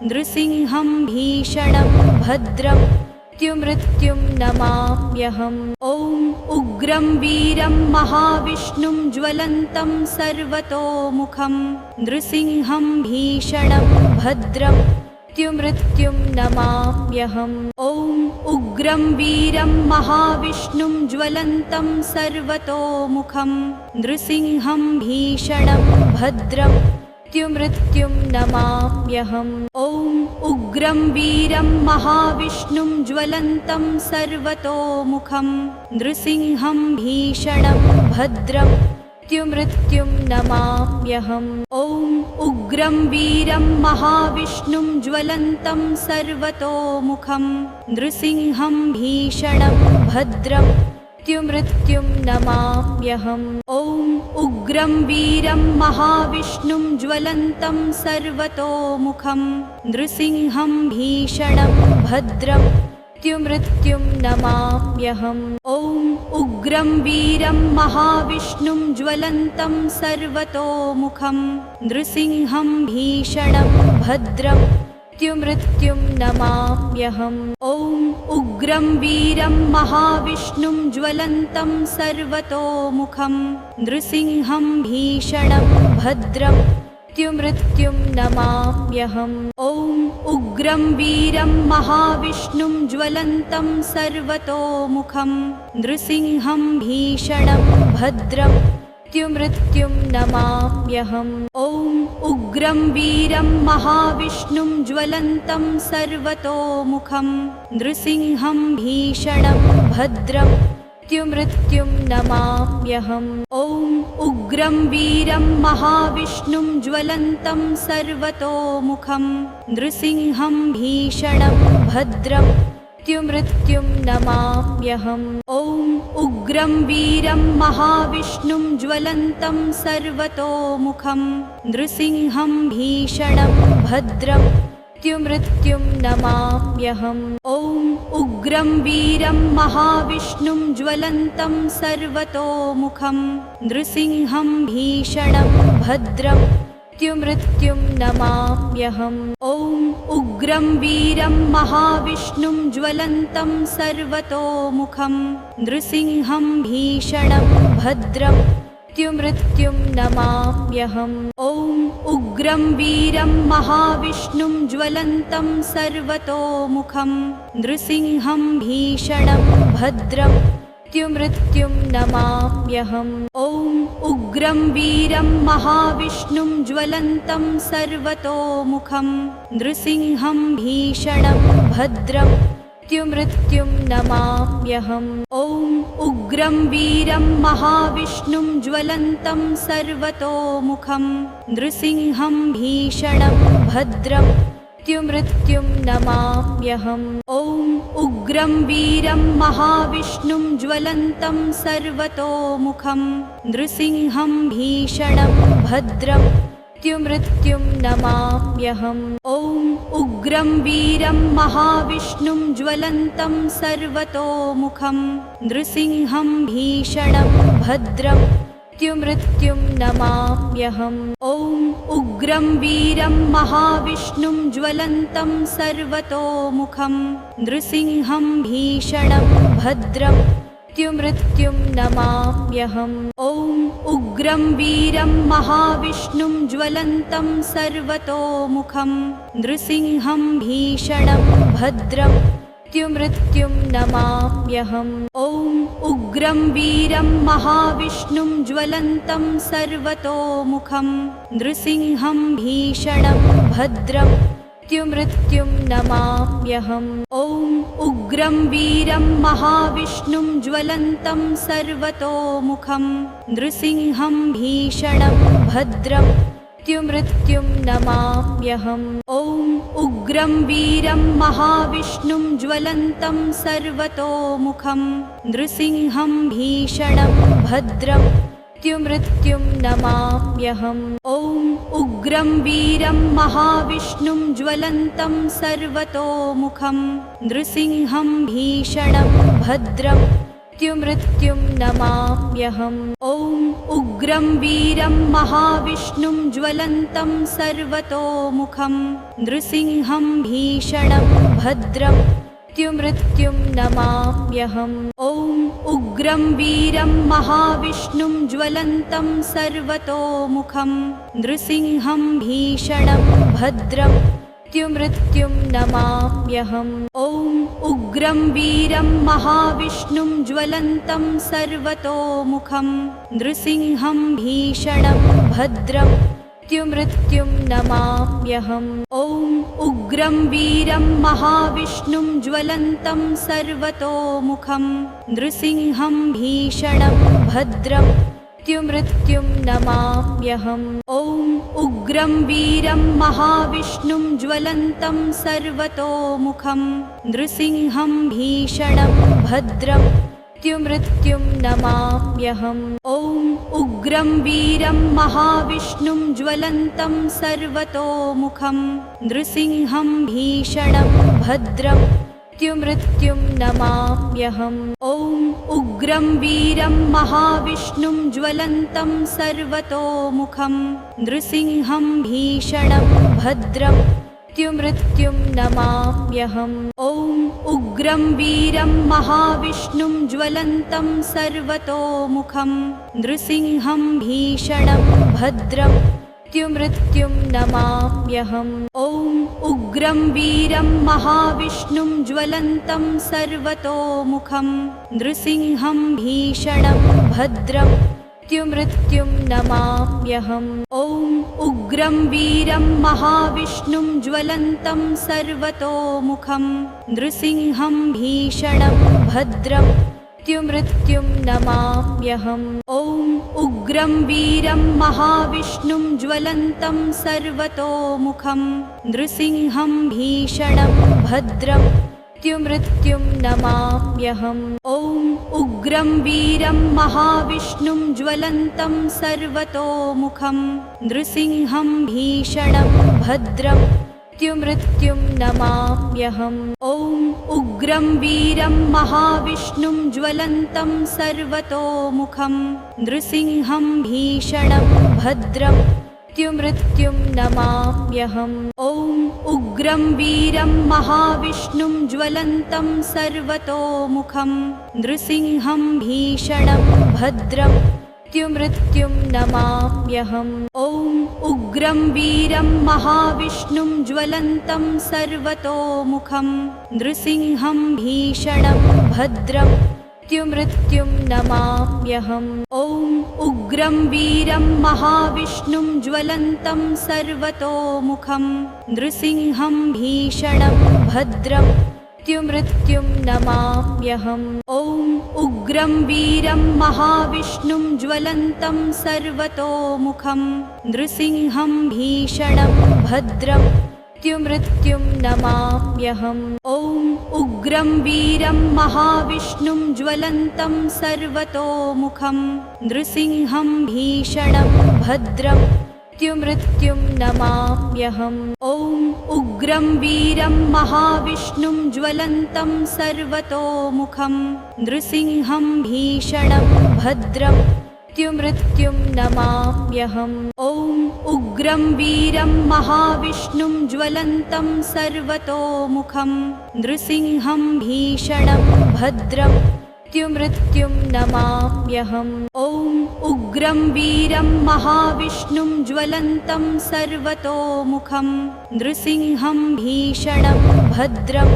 नृसिंहं भीषणं भद्रं मृत्युं नमाम्यहम्। ॐ उग्रं वीरं महाविष्णुं ज्वलन्तं सर्वतोमुखं नृसिंहं भीषणं भद्रं मृत्युं नमाम्यहम्। ॐ उग्रं वीरं महाविष्णुं ज्वलन्तं सर्वतोमुखं नृसिंहं भीषणं भद्रं मृत्युं नमाम्यहम्। ॐ उग्रं वीरं महाविष्णुं ज्वलन्तं सर्वतोमुखं नृसिंहं भीषणं भद्रं मृत्युं नमाम्यहम्। ॐ उग्रं वीरं महाविष्णुं ज्वलन्तं सर्वतोमुखं नृसिंहं भीषणं भद्रं मृत्युं नमाम्यहम्। ॐ उग्रं वीरं महाविष्णुं ज्वलन्तं सर्वतोमुखं नृसिंहं भीषणं भद्रं मृत्युं नमाम्यहम्। ॐ उग्रं वीरं महाविष्णुं ज्वलन्तं सर्वतोमुखं नृसिंहं भीषणं भद्रं मृत्युं नमाम्यहम्। ॐ उग्रं वीरं महाविष्णुं ज्वलन्तं सर्वतोमुखं नृसिंहं भीषणं भद्रं मृत्युं नमाम्यहम्। ॐ उग्रं वीरं महाविष्णुं ज्वलन्तं सर्वतोमुखं नृसिंहं भीषणं भद्रं मृत्युं नमाम्यहम्। ॐ उग्रं वीरं महाविष्णुं ज्वलन्तं सर्वतोमुखं नृसिंहं भीषणं भद्रं मृत्युं नमाम्यहम्। ॐ उग्रं वीरं महाविष्णुं ज्वलन्तं सर्वतोमुखं नृसिंहं भीषणं भद्रं मृत्युं नमाम्यहम्। ॐ उग्रं वीरं महाविष्णुं ज्वलन्तं सर्वतोमुखं नृसिंहं भीषणं भद्रं मृत्युं नमाम्यहम्। ॐ उग्रं वीरं महाविष्णुं ज्वलन्तं सर्वतोमुखं नृसिंहं भीषणं भद्रं मृत्युं नमाम्यहम्। ॐ उग्रं वीरं महाविष्णुं ज्वलन्तं सर्वतोमुखं नृसिंहं भीषणं भद्रं मृत्युं नमाम्यहम्। ॐ उग्रं वीरं महाविष्णुं ज्वलन्तं सर्वतोमुखं नृसिंहं भीषणं भद्रं मृत्युं नमाम्यहम्। ॐ उग्रं वीरं महाविष्णुं ज्वलन्तं सर्वतोमुखं नृसिंहं भीषणं भद्रं मृत्युं नमाम्यहम्। ॐ उग्रं वीरं महाविष्णुं ज्वलन्तं सर्वतोमुखं नृसिंहं भीषणं भद्रं मृत्युं नमाम्यहम्। ॐ उग्रं वीरं महाविष्णुं ज्वलन्तं सर्वतोमुखं नृसिंहं भीषणं भद्रं मृत्युं नमाम्यहम्। ॐ उग्रं वीरं महाविष्णुं ज्वलन्तं सर्वतोमुखं नृसिंहं भीषणं भद्रं मृत्युं नमाम्यहम्। ॐ उग्रं वीरं महाविष्णुं ज्वलन्तं सर्वतोमुखं नृसिंहं भीषणं भद्रं मृत्युं नमाम्यहम्। ॐ उग्रं वीरं महाविष्णुं ज्वलन्तं सर्वतोमुखं नृसिंहं भीषणं भद्रं मृत्युं नमाम्यहम्। ॐ उग्रं वीरं महाविष्णुं ज्वलन्तं सर्वतोमुखं नृसिंहं भीषणं भद्रं मृत्युं नमाम्यहम्। ॐ उग्रं वीरं महाविष्णुं ज्वलन्तं सर्वतोमुखं नृसिंहं भीषणं भद्रं मृत्युं नमाम्यहम्। ॐ उग्रं वीरं महाविष्णुं ज्वलन्तं सर्वतोमुखं नृसिंहं भीषणं भद्रं मृत्युं नमाम्यहम्। ॐ उग्रं वीरं महाविष्णुं ज्वलन्तं सर्वतोमुखं नृसिंहं भीषणं भद्रं मृत्युं नमाम्यहम्। ॐ उग्रं वीरं महाविष्णुं ज्वलन्तं सर्वतोमुखं नृसिंहं भीषणं भद्रं मृत्युं नमाम्यहम्। ॐ उग्रं वीरं महाविष्णुं ज्वलन्तं सर्वतोमुखं नृसिंहं भीषणं भद्रं मृत्युं नमाम्यहम्। ॐ उग्रं वीरं महाविष्णुं ज्वलन्तं सर्वतोमुखं नृसिंहं भीषणं भद्रं मृत्युं नमाम्यहम्। ॐ उग्रं वीरं महाविष्णुं ज्वलन्तं सर्वतोमुखं नृसिंहं भीषणं भद्रं मृत्युं नमाम्यहम्। ॐ उग्रं वीरं महाविष्णुं ज्वलन्तं सर्वतोमुखं नृसिंहं भीषणं भद्रं मृत्युं नमाम्यहम्। ॐ उग्रं वीरं महाविष्णुं ज्वलन्तं सर्वतोमुखं नृसिंहं भीषणं भद्रं मृत्युं नमाम्यहम्। ॐ उग्रं वीरं महाविष्णुं ज्वलन्तं सर्वतोमुखं नृसिंहं भीषणं भद्रं मृत्युं नमाम्यहम्। ॐ उग्रं वीरं महाविष्णुं ज्वलन्तं सर्वतोमुखं नृसिंहं भीषणं भद्रं मृत्युं नमाम्यहम्। ॐ उग्रं वीरं महाविष्णुं ज्वलन्तं सर्वतोमुखं नृसिंहं भीषणं भद्रं मृत्युं नमाम्यहम्। ॐ उग्रं वीरं महाविष्णुं ज्वलन्तं सर्वतोमुखं नृसिंहं भीषणं भद्रं मृत्युं नमाम्यहम्। ॐ उग्रं वीरं महाविष्णुं ज्वलन्तं सर्वतोमुखं नृसिंहं भीषणं भद्रं मृत्युं नमाम्यहम्। ॐ उग्रं वीरं महाविष्णुं ज्वलन्तं सर्वतोमुखं नृसिंहं भीषणं भद्रं मृत्युं नमाम्यहम्। ॐ उग्रं वीरं महाविष्णुं ज्वलन्तं सर्वतोमुखं नृसिंहं भीषणं भद्रं मृत्युं नमाम्यहम्। ॐ उग्रं वीरं महाविष्णुं ज्वलन्तं सर्वतोमुखं नृसिंहं भीषणं भद्रं मृत्युं नमाम्यहम्। ॐ उग्रं वीरं महाविष्णुं ज्वलन्तं सर्वतोमुखं नृसिंहं भीषणं भद्रं मृत्युं नमाम्यहम्। ॐ उग्रं वीरं महाविष्णुं ज्वलन्तं सर्वतोमुखं नृसिंहं भीषणं भद्रं मृत्युं नमाम्यहम्। ॐ उग्रं वीरं महाविष्णुं ज्वलन्तं सर्वतोमुखं नृसिंहं भीषणं भद्रं मृत्युं नमाम्यहम्। ॐ उग्रं वीरं महाविष्णुं ज्वलन्तं सर्वतोमुखं नृसिंहं भीषणं भद्रं मृत्युं नमाम्यहम्। ॐ उग्रं वीरं महाविष्णुं ज्वलन्तं सर्वतोमुखं नृसिंहं भीषणं भद्रं मृत्युं नमाम्यहम्। ॐ उग्रं वीरं महाविष्णुं ज्वलन्तं सर्वतोमुखं नृसिंहं भीषणं भद्रं मृत्युं नमाम्यहम्। ॐ उग्रं वीरं महाविष्णुं ज्वलन्तं सर्वतोमुखं नृसिंहं भीषणं भद्रं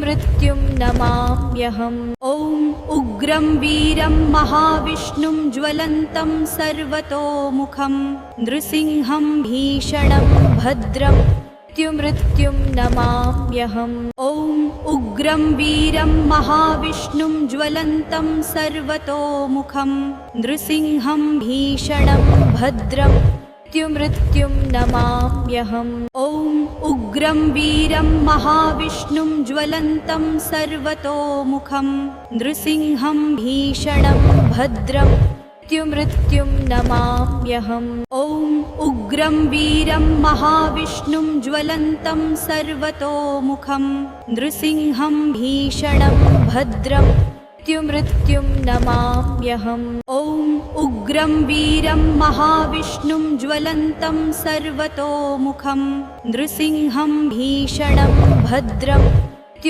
मृत्युं नमाम्यहम्। ॐ उग्रं वीरं महाविष्णुं ज्वलन्तं सर्वतोमुखं नृसिंहं भीषणं भद्रं मृत्युं नमाम्यहम्। ॐ उग्रं वीरं महाविष्णुं ज्वलन्तं सर्वतोमुखं नृसिंहं भीषणं भद्रं मृत्युं नमाम्यहम्। ॐ उग्रं वीरं महाविष्णुं ज्वलन्तं सर्वतोमुखं नृसिंहं भीषणं भद्रं मृत्युं नमाम्यहम्। ॐ उग्रं वीरं महाविष्णुं ज्वलन्तं सर्वतोमुखं नृसिंहं भीषणं भद्रं मृत्युं नमाम्यहम्। ॐ उग्रं वीरं महाविष्णुं ज्वलन्तं सर्वतोमुखं नृसिंहं भीषणं भद्रं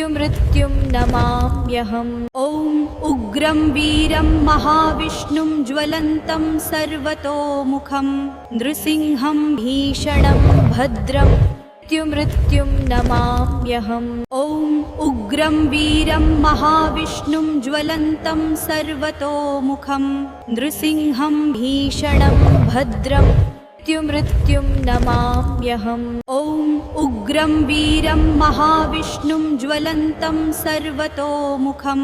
मृत्युं नमाम्यहम्। ॐ उग्रं वीरं महाविष्णुं ज्वलन्तं सर्वतोमुखं नृसिंहं भीषणं भद्रं मृत्युं नमाम्यहम्। ॐ उग्रं वीरं महाविष्णुं ज्वलन्तं सर्वतोमुखं नृसिंहं भीषणं भद्रं मृत्युं नमाम्यहम्। ॐ उग्रं वीरं महाविष्णुं ज्वलन्तं सर्वतोमुखं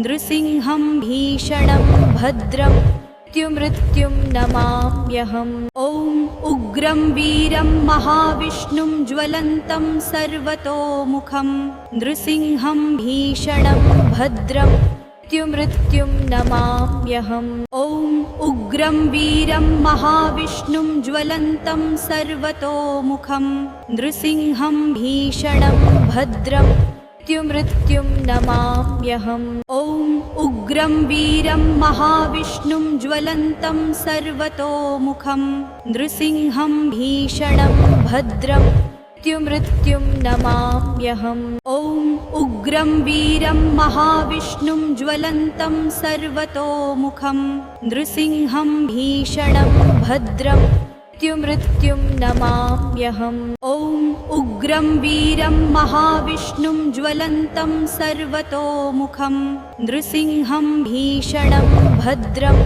नृसिंहं भीषणं भद्रं मृत्युं नमाम्यहम्। ॐ उग्रं वीरं महाविष्णुं ज्वलन्तं सर्वतोमुखं नृसिंहं भीषणं भद्रं मृत्युं नमाम्यहम्। ॐ उग्रं वीरं महाविष्णुं ज्वलन्तं सर्वतोमुखं नृसिंहं भीषणं भद्रं मृत्युं नमाम्यहम्। ॐ उग्रं वीरं महाविष्णुं ज्वलन्तं सर्वतोमुखं नृसिंहं भीषणं भद्रं मृत्युं नमाम्यहम्। ॐ उग्रं वीरं महाविष्णुं ज्वलन्तं सर्वतोमुखं नृसिंहं भीषणं भद्रं मृत्युं नमाम्यहम्। ॐ उग्रं वीरं महाविष्णुं ज्वलन्तं सर्वतोमुखं नृसिंहं भीषणं भद्रं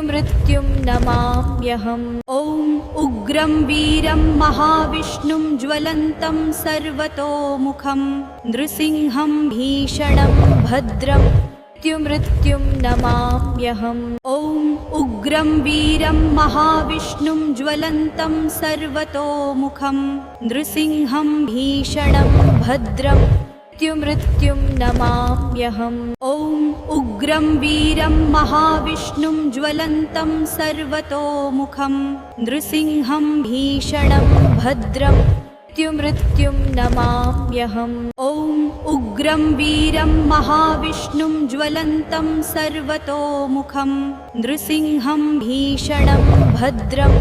मृत्युं नमाम्यहम्। ॐ उग्रं वीरं महाविष्णुं ज्वलन्तं सर्वतोमुखं नृसिंहं भीषणं भद्रं मृत्युं नमाम्यहम्। ॐ उग्रं वीरं महाविष्णुं ज्वलन्तं सर्वतोमुखं नृसिंहं भीषणं भद्रं मृत्युं नमाम्यहम्। ॐ उग्रं वीरं महाविष्णुं ज्वलन्तं सर्वतोमुखं नृसिंहं भीषणं भद्रं मृत्युं नमाम्यहम्। ॐ उग्रं वीरं महाविष्णुं ज्वलन्तं सर्वतोमुखं नृसिंहं भीषणं भद्रं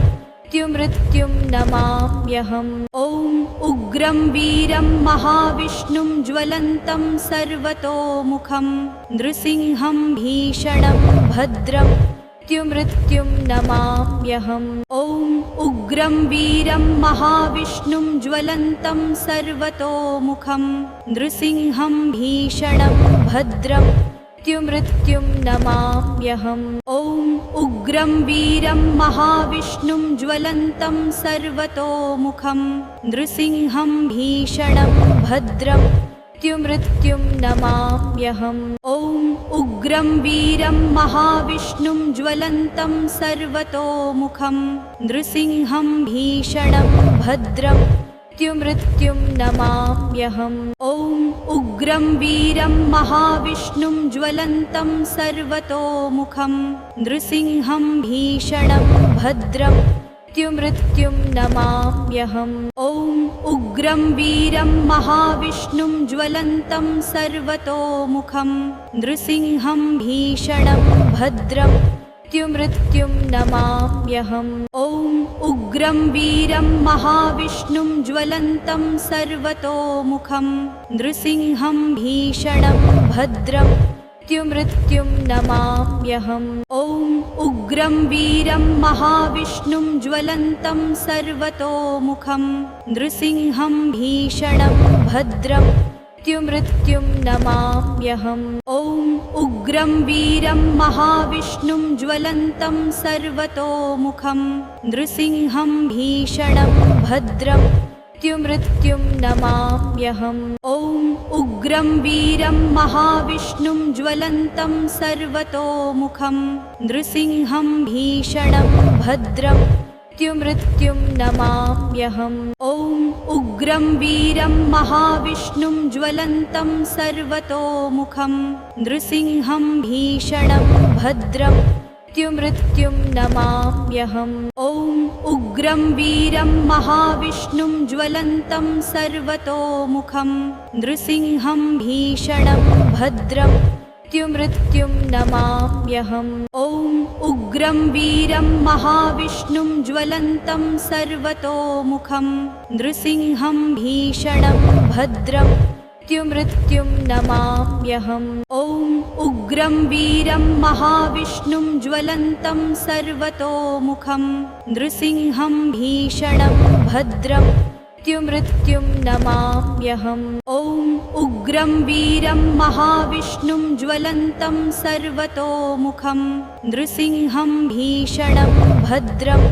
मृत्युं नमाम्यहम्। ॐ उग्रं वीरं महाविष्णुं ज्वलन्तं सर्वतोमुखं नृसिंहं भीषणं भद्रं मृत्युं नमाम्यहम्। ॐ उग्रं वीरं महाविष्णुं ज्वलन्तं सर्वतोमुखं नृसिंहं भीषणं भद्रं मृत्युं नमाम्यहम्। ॐ उग्रं वीरं महाविष्णुं ज्वलन्तं सर्वतोमुखं नृसिंहं भीषणं भद्रं मृत्युं नमाम्यहम्। ॐ उग्रं वीरं महाविष्णुं ज्वलन्तं सर्वतोमुखं नृसिंहं भीषणं भद्रं मृत्युं नमाम्यहम्। ॐ उग्रं वीरं महाविष्णुं ज्वलन्तं सर्वतोमुखं नृसिंहं भीषणं भद्रं मृत्युं नमाम्यहम्। ॐ उग्रं वीरं महाविष्णुं ज्वलन्तं सर्वतोमुखं नृसिंहं भीषणं भद्रं मृत्युं नमाम्यहम्। ॐ उग्रं वीरं महाविष्णुं ज्वलन्तं सर्वतोमुखं नृसिंहं भीषणं भद्रं मृत्युं नमाम्यहम्। ॐ उग्रं वीरं महाविष्णुं ज्वलन्तं सर्वतोमुखं नृसिंहं भीषणं भद्रं मृत्युं नमाम्यहम्। ॐ उग्रं वीरं महाविष्णुं ज्वलन्तं सर्वतोमुखं नृसिंहं भीषणं भद्रं मृत्युं नमाम्यहम्। ॐ उग्रं वीरं महाविष्णुं ज्वलन्तं सर्वतोमुखं नृसिंहं भीषणं भद्रं मृत्युं नमाम्यहम्। ॐ उग्रं वीरं महाविष्णुं ज्वलन्तं सर्वतोमुखं नृसिंहं भीषणं भद्रं मृत्युं नमाम्यहम्। ॐ उग्रं वीरं महाविष्णुं ज्वलन्तं सर्वतोमुखं नृसिंहं भीषणं भद्रं मृत्युं नमाम्यहम्। ॐ उग्रं वीरं महाविष्णुं ज्वलन्तं सर्वतोमुखं नृसिंहं भीषणं भद्रं मृत्युं नमाम्यहम्। ॐ उग्रं वीरं महाविष्णुं ज्वलन्तं सर्वतोमुखं नृसिंहं भीषणं भद्रं मृत्युं नमाम्यहम्। ॐ उग्रं वीरं महाविष्णुं ज्वलन्तं सर्वतोमुखं नृसिंहं भीषणं भद्रं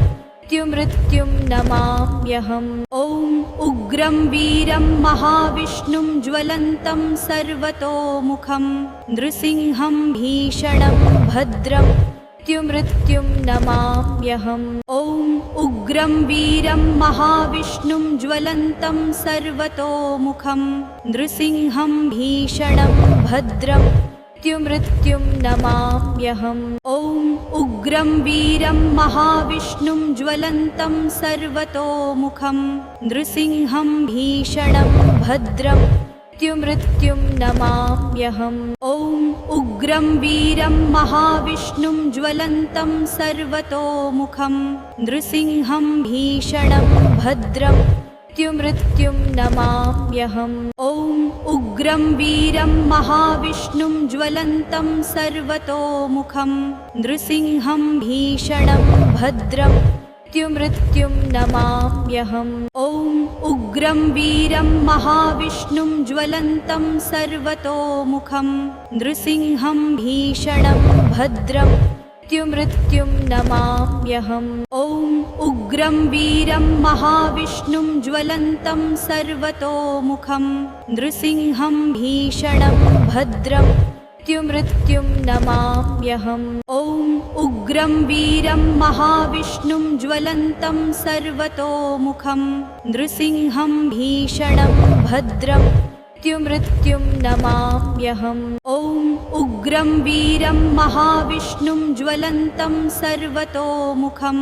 मृत्युं नमाम्यहम्। ॐ उग्रं वीरं महाविष्णुं ज्वलन्तं सर्वतोमुखं नृसिंहं भीषणं भद्रं मृत्युं नमाम्यहम्। ॐ उग्रं वीरं महाविष्णुं ज्वलन्तं सर्वतोमुखं नृसिंहं भीषणं भद्रं मृत्युं नमाम्यहम्। ॐ उग्रं वीरं महाविष्णुं ज्वलन्तं सर्वतोमुखं नृसिंहं भीषणं भद्रं मृत्युं नमाम्यहम्। ॐ उग्रं वीरं महाविष्णुं ज्वलन्तं सर्वतोमुखं नृसिंहं भीषणं भद्रं मृत्युं नमाम्यहम्। ॐ उग्रं वीरं महाविष्णुं ज्वलन्तं सर्वतोमुखं नृसिंहं भीषणं भद्रं मृत्युं नमाम्यहम्। ॐ उग्रं वीरं महाविष्णुं ज्वलन्तं सर्वतोमुखं नृसिंहं भीषणं भद्रं मृत्युं नमाम्यहम्। ॐ उग्रं वीरं महाविष्णुं ज्वलन्तं सर्वतोमुखं नृसिंहं भीषणं भद्रं मृत्युं नमाम्यहम्। ॐ उग्रं वीरं महाविष्णुं ज्वलन्तं सर्वतोमुखं नृसिंहं भीषणं भद्रं मृत्युं नमाम्यहम्। ॐ उग्रं वीरं महाविष्णुं ज्वलन्तं सर्वतोमुखं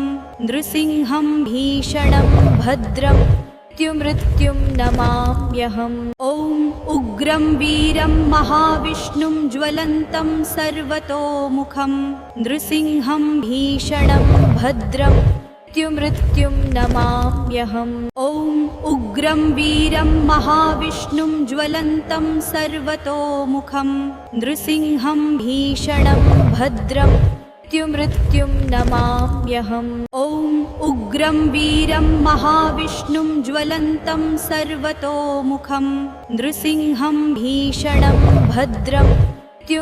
नृसिंहं भीषणं भद्रं मृत्युं नमाम्यहम्। ॐ उग्रं वीरं महाविष्णुं ज्वलन्तं सर्वतोमुखं नृसिंहं भीषणं भद्रं मृत्युं नमाम्यहम्। ॐ उग्रं वीरं महाविष्णुं ज्वलन्तं सर्वतोमुखं नृसिंहं भीषणं भद्रं मृत्युं नमाम्यहम्। ॐ उग्रं वीरं महाविष्णुं ज्वलन्तं सर्वतोमुखं नृसिंहं भीषणं भद्रं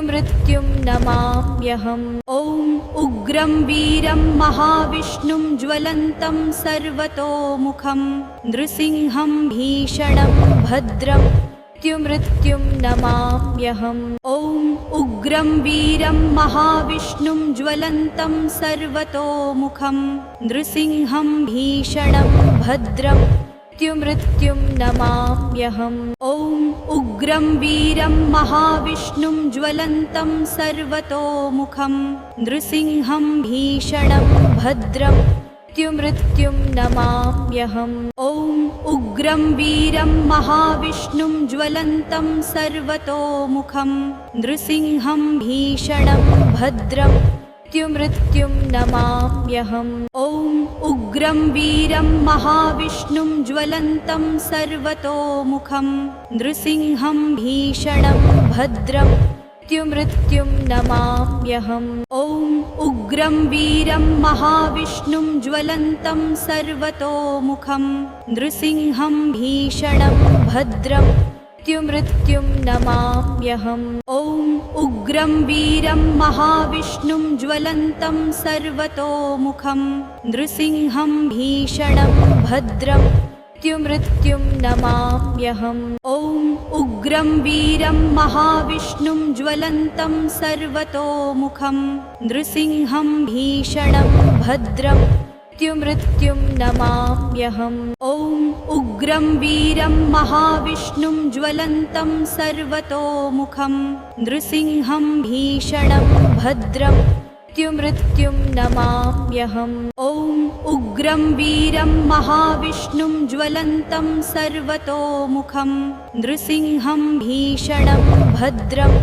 मृत्युं नमाम्यहम्। ॐ उग्रं वीरं महाविष्णुं ज्वलन्तं सर्वतोमुखं नृसिंहं भीषणं भद्रं मृत्युं नमाम्यहम्। ॐ उग्रं वीरं महाविष्णुं ज्वलन्तं सर्वतोमुखं नृसिंहं भीषणं भद्रं मृत्युं नमाम्यहम्। ॐ उग्रं वीरं महाविष्णुं ज्वलन्तं सर्वतोमुखं नृसिंहं भीषणं भद्रं मृत्युं नमाम्यहम्। ॐ उग्रं वीरं महाविष्णुं ज्वलन्तं सर्वतोमुखं नृसिंहं भीषणं भद्रं मृत्युं नमाम्यहम्। ॐ उग्रं वीरं महाविष्णुं ज्वलन्तं सर्वतोमुखं नृसिंहं भीषणं भद्रं मृत्युं नमाम्यहम्। ॐ उग्रं वीरं महाविष्णुं ज्वलन्तं सर्वतोमुखं नृसिंहं भीषणं भद्रं मृत्युं नमाम्यहम्। ॐ उग्रं वीरं महाविष्णुं ज्वलन्तं सर्वतोमुखं नृसिंहं भीषणं भद्रं मृत्युं नमाम्यहम्। ॐ उग्रं वीरं महाविष्णुं ज्वलन्तं सर्वतोमुखं नृसिंहं भीषणं भद्रं मृत्युं नमाम्यहम्। ॐ उग्रं वीरं महाविष्णुं ज्वलन्तं सर्वतोमुखं नृसिंहं भीषणं भद्रं मृत्युं नमाम्यहम्। ॐ उग्रं वीरं महाविष्णुं ज्वलन्तं सर्वतोमुखं नृसिंहं भीषणं भद्रं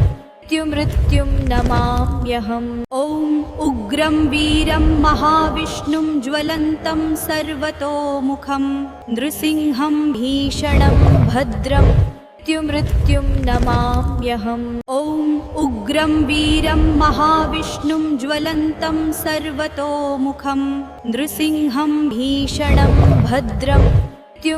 मृत्युं नमाम्यहम्। ॐ उग्रं वीरं महाविष्णुं ज्वलन्तं सर्वतोमुखं नृसिंहं भीषणं भद्रं मृत्युं नमाम्यहम्। ॐ उग्रं वीरं महाविष्णुं ज्वलन्तं सर्वतोमुखं नृसिंहं भीषणं भद्रं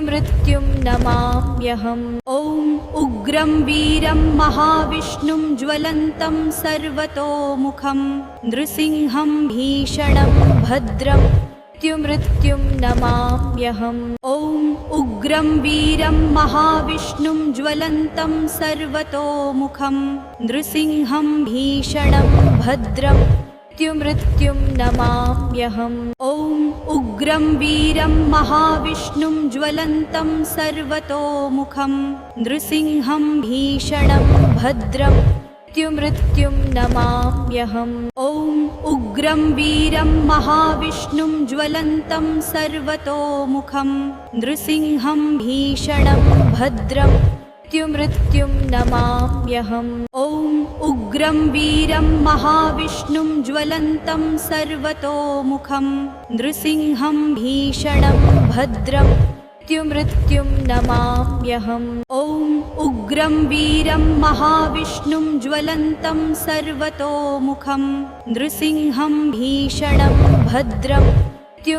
मृत्युं नमाम्यहम्। ॐ उग्रं वीरं महाविष्णुं ज्वलन्तं सर्वतोमुखं नृसिंहं भीषणं भद्रं मृत्युं नमाम्यहम्। ॐ उग्रं वीरं महाविष्णुं ज्वलन्तं सर्वतोमुखं नृसिंहं भीषणं भद्रं मृत्युं नमाम्यहम्। ॐ उग्रं वीरं महाविष्णुं ज्वलन्तं सर्वतोमुखं नृसिंहं भीषणं भद्रं मृत्युं नमाम्यहम्। ॐ उग्रं वीरं महाविष्णुं ज्वलन्तं सर्वतोमुखं नृसिंहं भीषणं भद्रं मृत्युं नमाम्यहम्। ॐ उग्रं वीरं महाविष्णुं ज्वलन्तं सर्वतोमुखं नृसिंहं भीषणं भद्रं मृत्युं नमाम्यहम्। ॐ उग्रं वीरं महाविष्णुं ज्वलन्तं सर्वतोमुखं नृसिंहं भीषणं भद्रं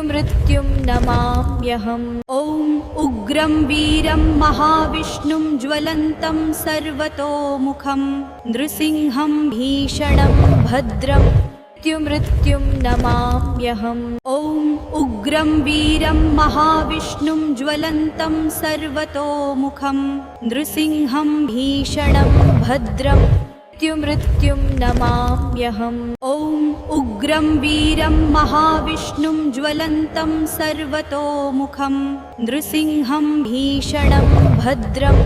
मृत्युं नमाम्यहम्। ॐ उग्रं वीरं महाविष्णुं ज्वलन्तं सर्वतोमुखं नृसिंहं भीषणं भद्रं मृत्युं नमाम्यहम्। ॐ उग्रं वीरं महाविष्णुं ज्वलन्तं सर्वतोमुखं नृसिंहं भीषणं भद्रं मृत्युं नमाम्यहम्। ॐ उग्रं वीरं महाविष्णुं ज्वलन्तं सर्वतोमुखं नृसिंहं भीषणं भद्रं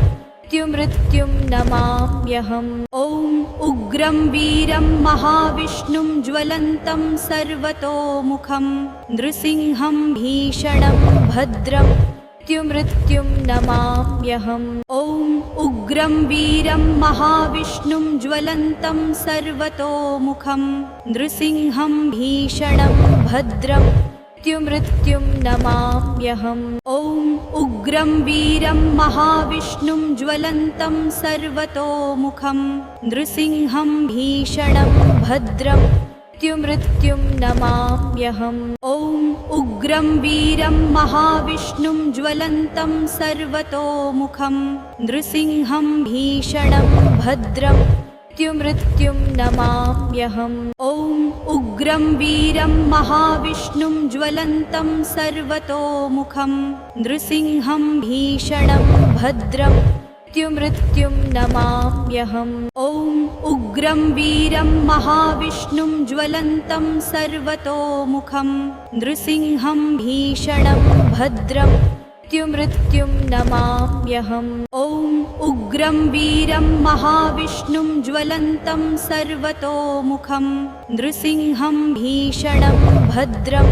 मृत्युं नमाम्यहम्। ॐ उग्रं वीरं महाविष्णुं ज्वलन्तं सर्वतोमुखं नृसिंहं भीषणं भद्रं मृत्युं नमाम्यहम्। ॐ उग्रं वीरं महाविष्णुं ज्वलन्तं सर्वतोमुखं नृसिंहं भीषणं भद्रं मृत्युं नमाम्यहम्। ॐ उग्रं वीरं महाविष्णुं ज्वलन्तं सर्वतोमुखं नृसिंहं भीषणं भद्रं मृत्युं नमाम्यहम्। ॐ उग्रं वीरं महाविष्णुं ज्वलन्तं सर्वतोमुखं नृसिंहं भीषणं भद्रं मृत्युं नमाम्यहम्। ॐ उग्रं वीरं महाविष्णुं ज्वलन्तं सर्वतोमुखं नृसिंहं भीषणं भद्रं मृत्युं नमाम्यहम्। ॐ उग्रं वीरं महाविष्णुं ज्वलन्तं सर्वतोमुखं नृसिंहं भीषणं भद्रं मृत्युं नमाम्यहम्। ॐ उग्रं वीरं महाविष्णुं ज्वलन्तं सर्वतोमुखं नृसिंहं भीषणं भद्रं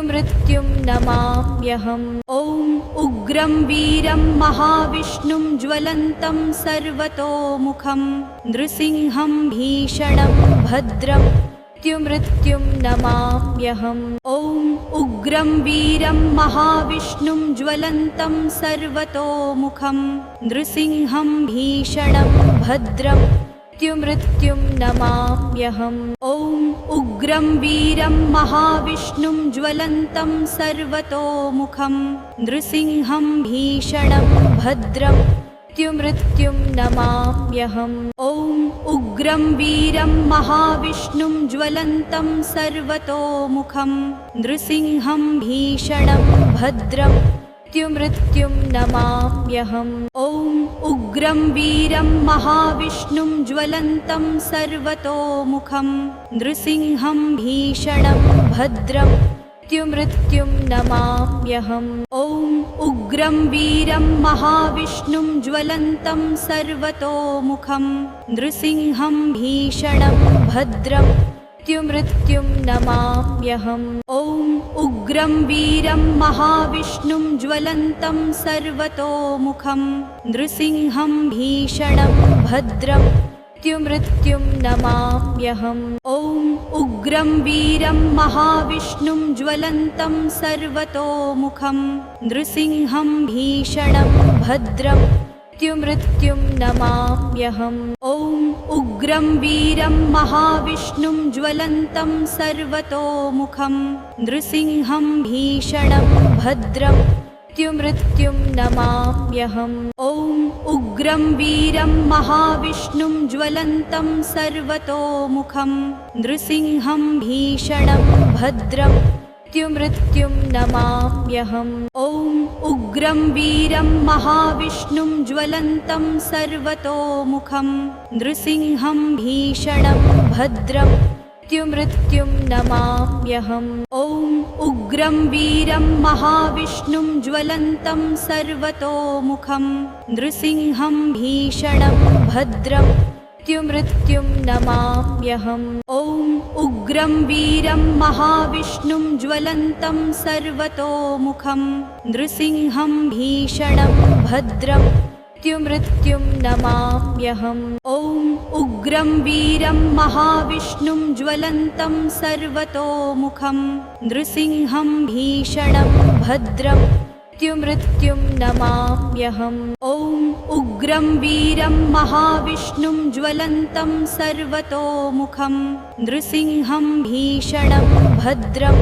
मृत्युं नमाम्यहम्। ॐ उग्रं वीरं महाविष्णुं ज्वलन्तं सर्वतोमुखं नृसिंहं भीषणं भद्रं मृत्युं नमाम्यहम्। ॐ उग्रं वीरं महाविष्णुं ज्वलन्तं सर्वतोमुखं नृसिंहं भीषणं भद्रं मृत्युं नमाम्यहम्। ॐ उग्रं वीरं महाविष्णुं ज्वलन्तं सर्वतोमुखं नृसिंहं भीषणं भद्रं मृत्युं नमाम्यहम्। ॐ उग्रं वीरं महाविष्णुं ज्वलन्तं सर्वतोमुखं नृसिंहं भीषणं भद्रं मृत्युं नमाम्यहम्। ॐ उग्रं वीरं महाविष्णुं ज्वलन्तं सर्वतोमुखं नृसिंहं भीषणं भद्रं मृत्युं नमाम्यहम्। ॐ उग्रं वीरं महाविष्णुं ज्वलन्तं सर्वतोमुखं नृसिंहं भीषणं भद्रं मृत्युं नमाम्यहम्। ॐ उग्रं वीरं महाविष्णुं ज्वलन्तं सर्वतोमुखं नृसिंहं भीषणं भद्रं मृत्युं नमाम्यहम्। ॐ उग्रं वीरं महाविष्णुं ज्वलन्तं सर्वतोमुखं नृसिंहं भीषणं भद्रं मृत्युं नमाम्यहम्। ॐ उग्रं वीरं महाविष्णुं ज्वलन्तं सर्वतोमुखं नृसिंहं भीषणं भद्रं मृत्युं नमाम्यहम्। ॐ उग्रं वीरं महाविष्णुं ज्वलन्तं सर्वतोमुखं नृसिंहं भीषणं भद्रं मृत्युं नमाम्यहम्। ॐ उग्रं वीरं महाविष्णुं ज्वलन्तं सर्वतोमुखं नृसिंहं भीषणं भद्रं मृत्युं नमाम्यहम्। ॐ उग्रं वीरं महाविष्णुं ज्वलन्तं सर्वतोमुखं नृसिंहं भीषणं भद्रं मृत्युं नमाम्यहम्। ॐ उग्रं वीरं महाविष्णुं ज्वलन्तं सर्वतोमुखं नृसिंहं भीषणं भद्रं मृत्युं नमाम्यहम्। ॐ उग्रं वीरं महाविष्णुं ज्वलन्तं सर्वतोमुखं नृसिंहं भीषणं भद्रं मृत्युं नमाम्यहम्। ॐ उग्रं वीरं महाविष्णुं ज्वलन्तं सर्वतोमुखं नृसिंहं भीषणं भद्रं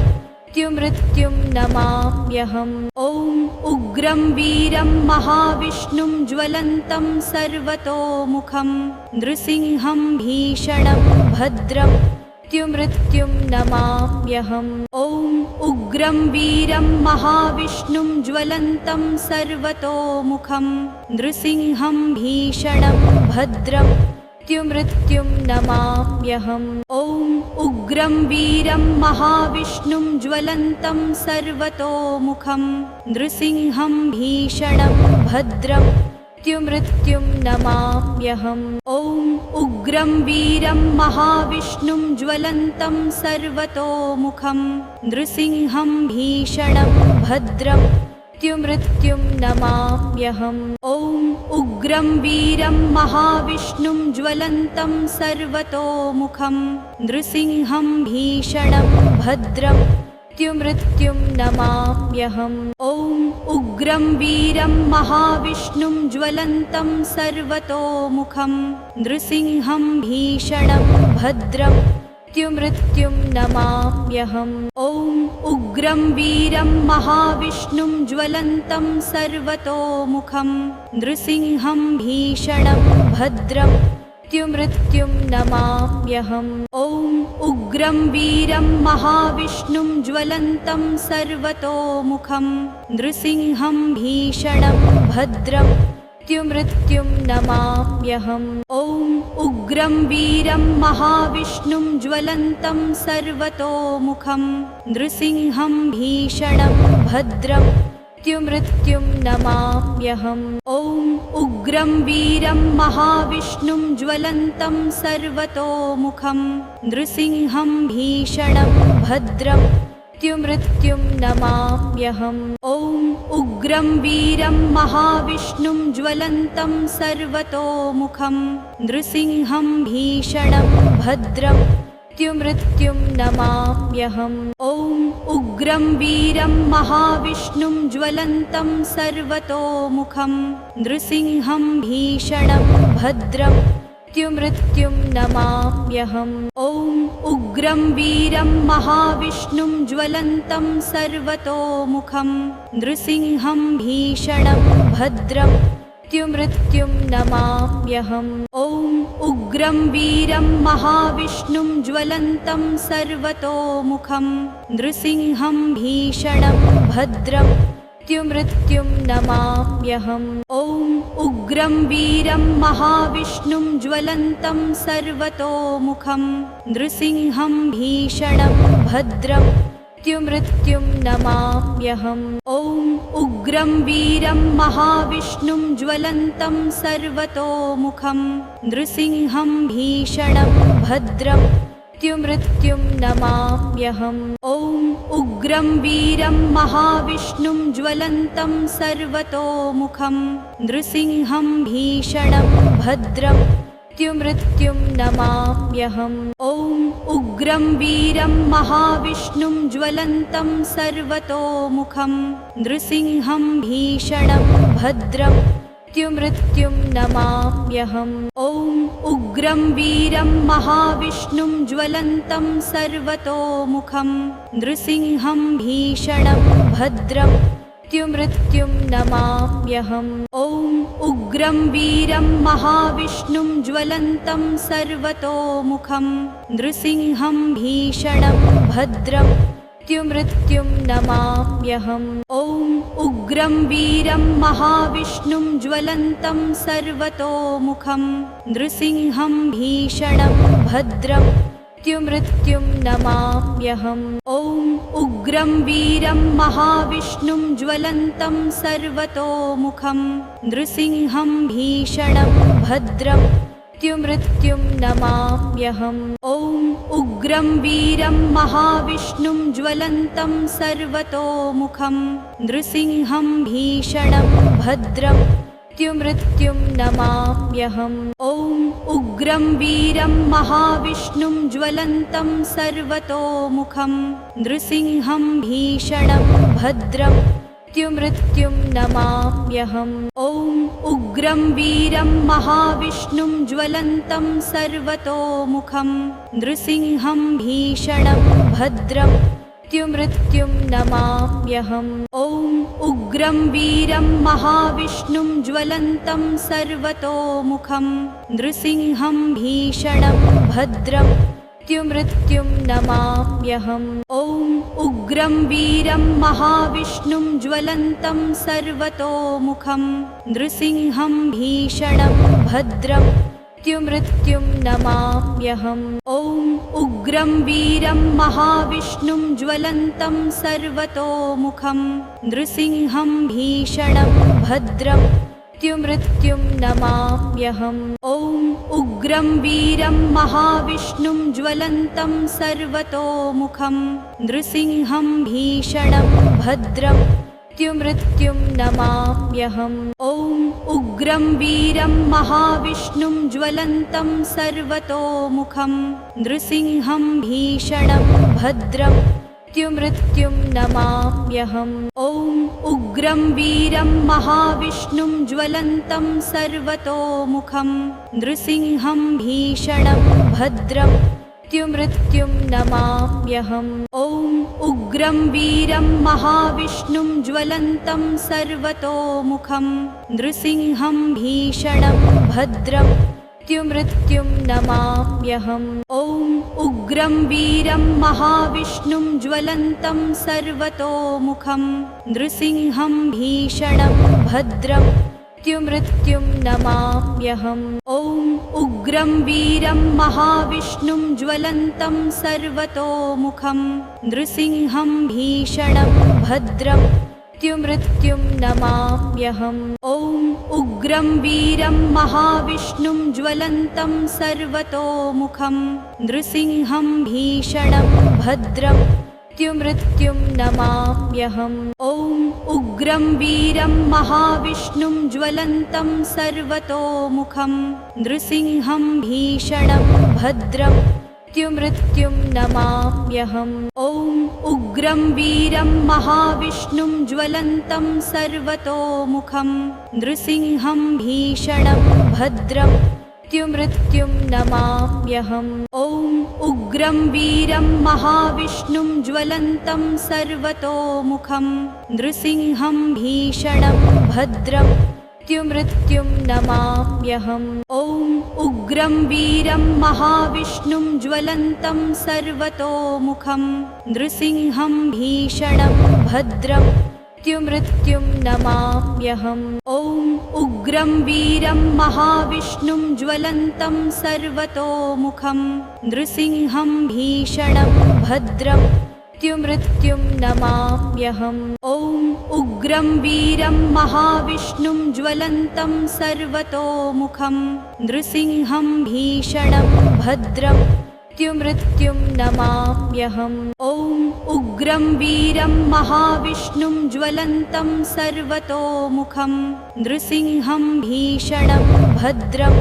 मृत्युं नमाम्यहम्। ॐ उग्रं वीरं महाविष्णुं ज्वलन्तं सर्वतोमुखं नृसिंहं भीषणं भद्रं मृत्युं नमाम्यहम्। ॐ उग्रं वीरं महाविष्णुं ज्वलन्तं सर्वतोमुखं नृसिंहं भीषणं भद्रं मृत्युं नमाम्यहम्। ॐ उग्रं वीरं महाविष्णुं ज्वलन्तं सर्वतोमुखं नृसिंहं भीषणं भद्रं मृत्युं नमाम्यहम्। ॐ उग्रं वीरं महाविष्णुं ज्वलन्तं सर्वतोमुखं नृसिंहं भीषणं भद्रं मृत्युं नमाम्यहम्। ॐ उग्रं वीरं महाविष्णुं ज्वलन्तं सर्वतोमुखं नृसिंहं भीषणं भद्रं मृत्युं नमाम्यहम्। ॐ उग्रं वीरं महाविष्णुं ज्वलन्तं सर्वतोमुखं नृसिंहं भीषणं भद्रं मृत्युं नमाम्यहम्। ॐ उग्रं वीरं महाविष्णुं ज्वलन्तं सर्वतोमुखं नृसिंहं भीषणं भद्रं मृत्युं नमाम्यहम्। ॐ उग्रं वीरं महाविष्णुं ज्वलन्तं सर्वतोमुखं नृसिंहं भीषणं भद्रं मृत्युं नमाम्यहम्। ॐ उग्रं वीरं महाविष्णुं ज्वलन्तं सर्वतोमुखं नृसिंहं भीषणं भद्रं मृत्युं नमाम्यहम्। ॐ उग्रं वीरं महाविष्णुं ज्वलन्तं सर्वतोमुखं नृसिंहं भीषणं भद्रं मृत्युं नमाम्यहम्। ॐ उग्रं वीरं महाविष्णुं ज्वलन्तं सर्वतोमुखं नृसिंहं भीषणं भद्रं मृत्युं नमाम्यहम्। ॐ उग्रं वीरं महाविष्णुं ज्वलन्तं सर्वतोमुखं नृसिंहं भीषणं भद्रं मृत्युं नमाम्यहम्। ॐ उग्रं वीरं महाविष्णुं ज्वलन्तं सर्वतोमुखं नृसिंहं भीषणं भद्रं मृत्युं नमाम्यहम्। ॐ उग्रं वीरं महाविष्णुं ज्वलन्तं सर्वतोमुखं नृसिंहं भीषणं भद्रं मृत्युं नमाम्यहम्। ॐ उग्रं वीरं महाविष्णुं ज्वलन्तं सर्वतोमुखं नृसिंहं भीषणं भद्रं मृत्युं नमाम्यहम्। ॐ उग्रं वीरं महाविष्णुं ज्वलन्तं सर्वतोमुखं नृसिंहं भीषणं भद्रं मृत्युं नमाम्यहम्। ॐ उग्रं वीरं महाविष्णुं ज्वलन्तं सर्वतोमुखं नृसिंहं भीषणं भद्रं मृत्युं नमाम्यहम्। ॐ उग्रं वीरं महाविष्णुं ज्वलन्तं सर्वतोमुखं नृसिंहं भीषणं भद्रं मृत्युं नमाम्यहम्। ॐ उग्रं वीरं महाविष्णुं ज्वलन्तं सर्वतोमुखं नृसिंहं भीषणं भद्रं मृत्युं नमाम्यहम्। ॐ उग्रं वीरं महाविष्णुं ज्वलन्तं सर्वतोमुखं नृसिंहं भीषणं भद्रं मृत्युं नमाम्यहम्। ॐ उग्रं वीरं महाविष्णुं ज्वलन्तं सर्वतोमुखं नृसिंहं भीषणं भद्रं मृत्युं नमाम्यहम्। ॐ उग्रं वीरं महाविष्णुं ज्वलन्तं सर्वतोमुखं नृसिंहं भीषणं भद्रं मृत्युं नमाम्यहम्। ॐ उग्रं वीरं महाविष्णुं ज्वलन्तं सर्वतोमुखं नृसिंहं भीषणं भद्रं मृत्युं नमाम्यहम्। ॐ उग्रं वीरं महाविष्णुं ज्वलन्तं सर्वतोमुखं नृसिंहं भीषणं भद्रं मृत्युं नमाम्यहम्। ॐ उग्रं वीरं महाविष्णुं ज्वलन्तं सर्वतोमुखं नृसिंहं भीषणं भद्रं मृत्युं नमाम्यहम्। ॐ उग्रं वीरं महाविष्णुं ज्वलन्तं सर्वतोमुखं नृसिंहं भीषणं भद्रं मृत्युं नमाम्यहम्। ॐ उग्रं वीरं महाविष्णुं ज्वलन्तं सर्वतोमुखं नृसिंहं भीषणं भद्रं मृत्युं नमाम्यहम्। ॐ उग्रं वीरं महाविष्णुं ज्वलन्तं सर्वतोमुखं नृसिंहं भीषणं भद्रं मृत्युं नमाम्यहम्। ॐ उग्रं वीरं महाविष्णुं ज्वलन्तं सर्वतोमुखं नृसिंहं भीषणं भद्रं मृत्युं नमाम्यहम्। ॐ उग्रं वीरं महाविष्णुं ज्वलन्तं सर्वतोमुखं नृसिंहं भीषणं भद्रं मृत्युं नमाम्यहम्। ॐ उग्रं वीरं महाविष्णुं ज्वलन्तं सर्वतोमुखं नृसिंहं भीषणं भद्रं मृत्युं नमाम्यहम्। ॐ उग्रं वीरं महाविष्णुं ज्वलन्तं सर्वतोमुखं नृसिंहं भीषणं भद्रं मृत्युं नमाम्यहम्। ॐ उग्रं वीरं महाविष्णुं ज्वलन्तं सर्वतोमुखं नृसिंहं भीषणं भद्रं मृत्युं नमाम्यहम्। ॐ उग्रं वीरं महाविष्णुं ज्वलन्तं सर्वतोमुखं नृसिंहं भीषणं भद्रं मृत्युं नमाम्यहम्। ॐ उग्रं वीरं महाविष्णुं ज्वलन्तं सर्वतोमुखं नृसिंहं भीषणं भद्रं मृत्युं नमाम्यहम्। ॐ उग्रं वीरं महाविष्णुं ज्वलन्तं सर्वतोमुखं नृसिंहं भीषणं भद्रं मृत्युं नमाम्यहम्। ॐ उग्रं वीरं महाविष्णुं ज्वलन्तं सर्वतोमुखं नृसिंहं भीषणं भद्रं मृत्युं नमाम्यहम्। ॐ उग्रं वीरं महाविष्णुं ज्वलन्तं सर्वतोमुखं नृसिंहं भीषणं भद्रं मृत्युं नमाम्यहम्। ॐ उग्रं वीरं महाविष्णुं ज्वलन्तं सर्वतोमुखं नृसिंहं भीषणं भद्रं मृत्युं नमाम्यहम्। ॐ उग्रं वीरं महाविष्णुं ज्वलन्तं सर्वतोमुखं नृसिंहं भीषणं भद्रं मृत्युं नमाम्यहम्। ॐ उग्रं वीरं महाविष्णुं ज्वलन्तं सर्वतोमुखं नृसिंहं भीषणं भद्रं मृत्युं नमाम्यहम्। ॐ उग्रं वीरं महाविष्णुं ज्वलन्तं सर्वतोमुखं नृसिंहं भीषणं भद्रं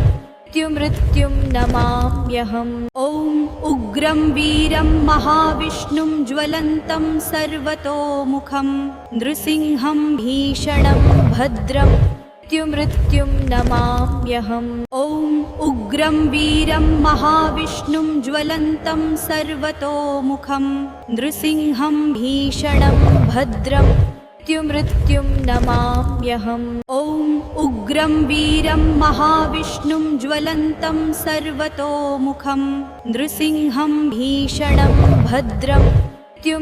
मृत्युं नमाम्यहम्। ॐ उग्रं वीरं महाविष्णुं ज्वलन्तं सर्वतोमुखं नृसिंहं भीषणं भद्रं मृत्युं नमाम्यहम्। ॐ उग्रं वीरं महाविष्णुं ज्वलन्तं सर्वतोमुखं नृसिंहं भीषणं भद्रं मृत्युं नमाम्यहम्। ॐ उग्रं वीरं महाविष्णुं ज्वलन्तं सर्वतोमुखं नृसिंहं भीषणं भद्रं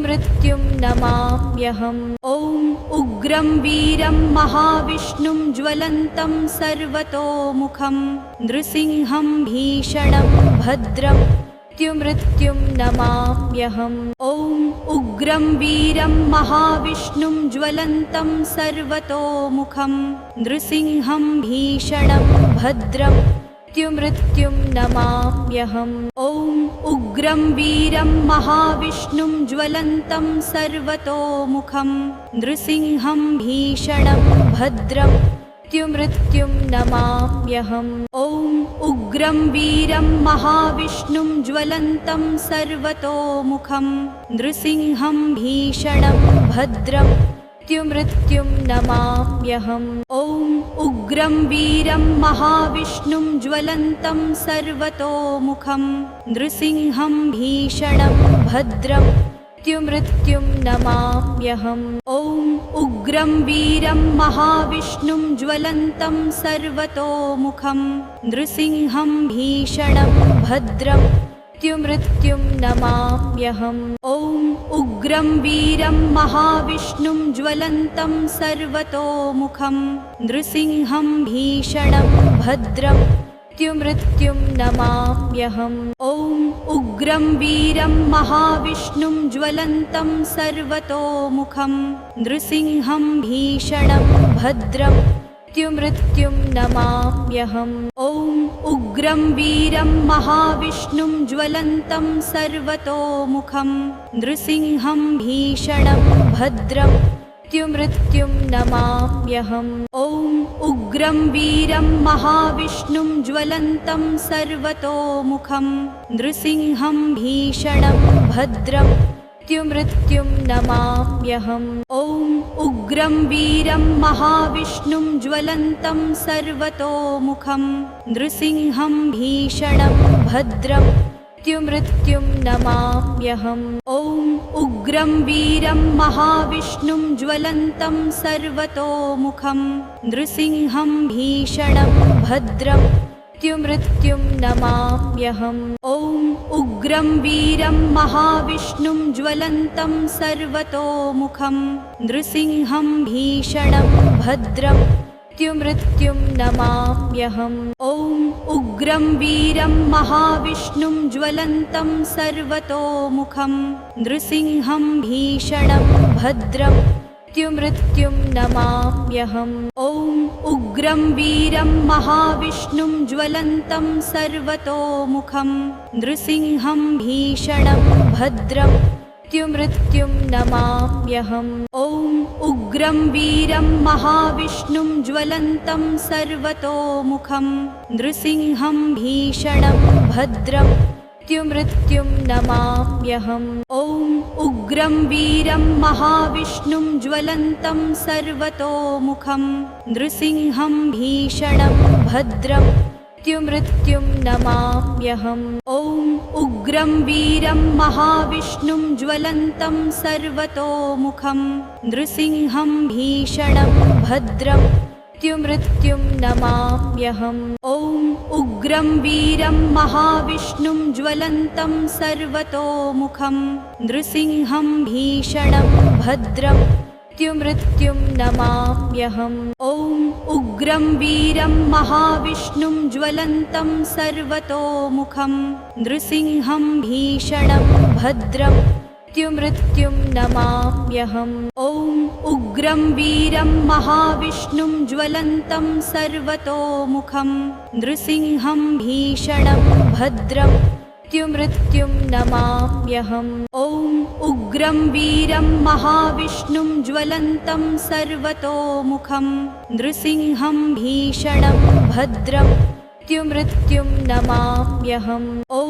मृत्युं नमाम्यहम्। ॐ उग्रं वीरं महाविष्णुं ज्वलन्तं सर्वतोमुखं नृसिंहं भीषणं भद्रं मृत्युं नमाम्यहम्। ॐ उग्रं वीरं महाविष्णुं ज्वलन्तं सर्वतोमुखं नृसिंहं भीषणं भद्रं मृत्युं नमाम्यहम्। ॐ उग्रं वीरं महाविष्णुं ज्वलन्तं सर्वतोमुखं नृसिंहं भीषणं भद्रं मृत्युं नमाम्यहम्। ॐ उग्रं वीरं महाविष्णुं ज्वलन्तं सर्वतोमुखं नृसिंहं भीषणं भद्रं मृत्युं नमाम्यहम्। ॐ उग्रं वीरं महाविष्णुं ज्वलन्तं सर्वतोमुखं नृसिंहं भीषणं भद्रं मृत्युं नमाम्यहम्। ॐ उग्रं वीरं महाविष्णुं ज्वलन्तं सर्वतोमुखं नृसिंहं भीषणं भद्रं मृत्युं नमाम्यहम्। ॐ उग्रं वीरं महाविष्णुं ज्वलन्तं सर्वतोमुखं नृसिंहं भीषणं भद्रं मृत्युं नमाम्यहम्। ॐ उग्रं वीरं महाविष्णुं ज्वलन्तं सर्वतोमुखं नृसिंहं भीषणं भद्रं मृत्युं नमाम्यहम्। ॐ उग्रं वीरं महाविष्णुं ज्वलन्तं सर्वतोमुखं नृसिंहं भीषणं भद्रं मृत्युं नमाम्यहम्। ॐ उग्रं वीरं महाविष्णुं ज्वलन्तं सर्वतोमुखं नृसिंहं भीषणं भद्रं मृत्युं नमाम्यहम्। ॐ उग्रं वीरं महाविष्णुं ज्वलन्तं सर्वतोमुखं नृसिंहं भीषणं भद्रं मृत्युं नमाम्यहम्। ॐ उग्रं वीरं महाविष्णुं ज्वलन्तं सर्वतोमुखं नृसिंहं भीषणं भद्रं मृत्युं नमाम्यहम्। ॐ उग्रं वीरं महाविष्णुं ज्वलन्तं सर्वतोमुखं नृसिंहं भीषणं भद्रं मृत्युं नमाम्यहम्। ॐ उग्रं वीरं महाविष्णुं ज्वलन्तं सर्वतोमुखं नृसिंहं भीषणं भद्रं मृत्युं नमाम्यहम्। ॐ उग्रं वीरं महाविष्णुं ज्वलन्तं सर्वतोमुखं नृसिंहं भीषणं भद्रं मृत्युं नमाम्यहम्। ॐ उग्रं वीरं महाविष्णुं ज्वलन्तं सर्वतोमुखं नृसिंहं भीषणं भद्रं मृत्युं नमाम्यहम्। ॐ उग्रं वीरं महाविष्णुं ज्वलन्तं सर्वतोमुखं नृसिंहं भीषणं भद्रं मृत्युं नमाम्यहम्। ॐ उग्रं वीरं महाविष्णुं ज्वलन्तं सर्वतोमुखं नृसिंहं भीषणं भद्रं मृत्युं नमाम्यहम्। ॐ उग्रं वीरं महाविष्णुं ज्वलन्तं सर्वतोमुखं नृसिंहं भीषणं भद्रं मृत्युं नमाम्यहम्। ॐ उग्रं वीरं महाविष्णुं ज्वलन्तं सर्वतोमुखं नृसिंहं भीषणं भद्रं मृत्युं नमाम्यहम्। ॐ उग्रं वीरं महाविष्णुं ज्वलन्तं सर्वतोमुखं नृसिंहं भीषणं भद्रं मृत्युं नमाम्यहम्। ॐ उग्रं वीरं महाविष्णुं ज्वलन्तं सर्वतोमुखं नृसिंहं भीषणं भद्रं मृत्युं नमाम्यहम्। ॐ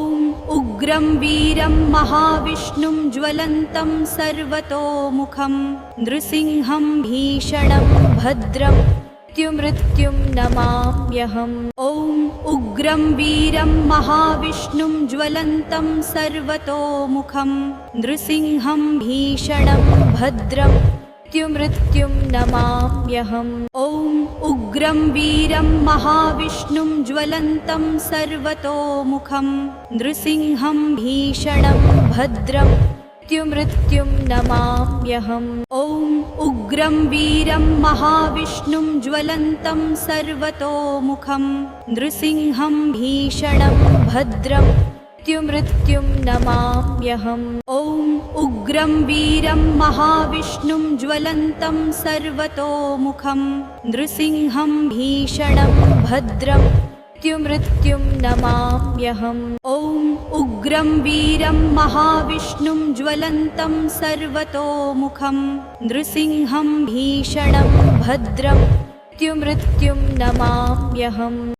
उग्रं वीरं महाविष्णुं ज्वलन्तं सर्वतोमुखं नृसिंहं भीषणं भद्रं मृत्युं नमाम्यहम् ॐ उग्रं वीरं महाविष्णुं ज्वलन्तं सर्वतोमुखं नृसिंहं भीषणं भद्रं मृत्युं नमाम्यहम् ॐ उग्रं वीरं महाविष्णुं ज्वलन्तं सर्वतोमुखं नृसिंहं भीषणं भद्रं मृत्युं नमाम्यहम् ॐ उग्रं वीरं महाविष्णुं ज्वलन्तं सर्वतोमुखं नृसिंहं भीषणं भद्रं मृत्युं नमाम्यहम् ॐ उग्रं वीरं महाविष्णुं ज्वलन्तं सर्वतोमुखं नृसिंहं भीषणं भद्रं मृत्युं नमाम्यहम् ॐ उग्रं वीरं महाविष्णुं ज्वलन्तं सर्वतोमुखं नृसिंहं भीषणं भद्रं मृत्युं नमाम्यहम्।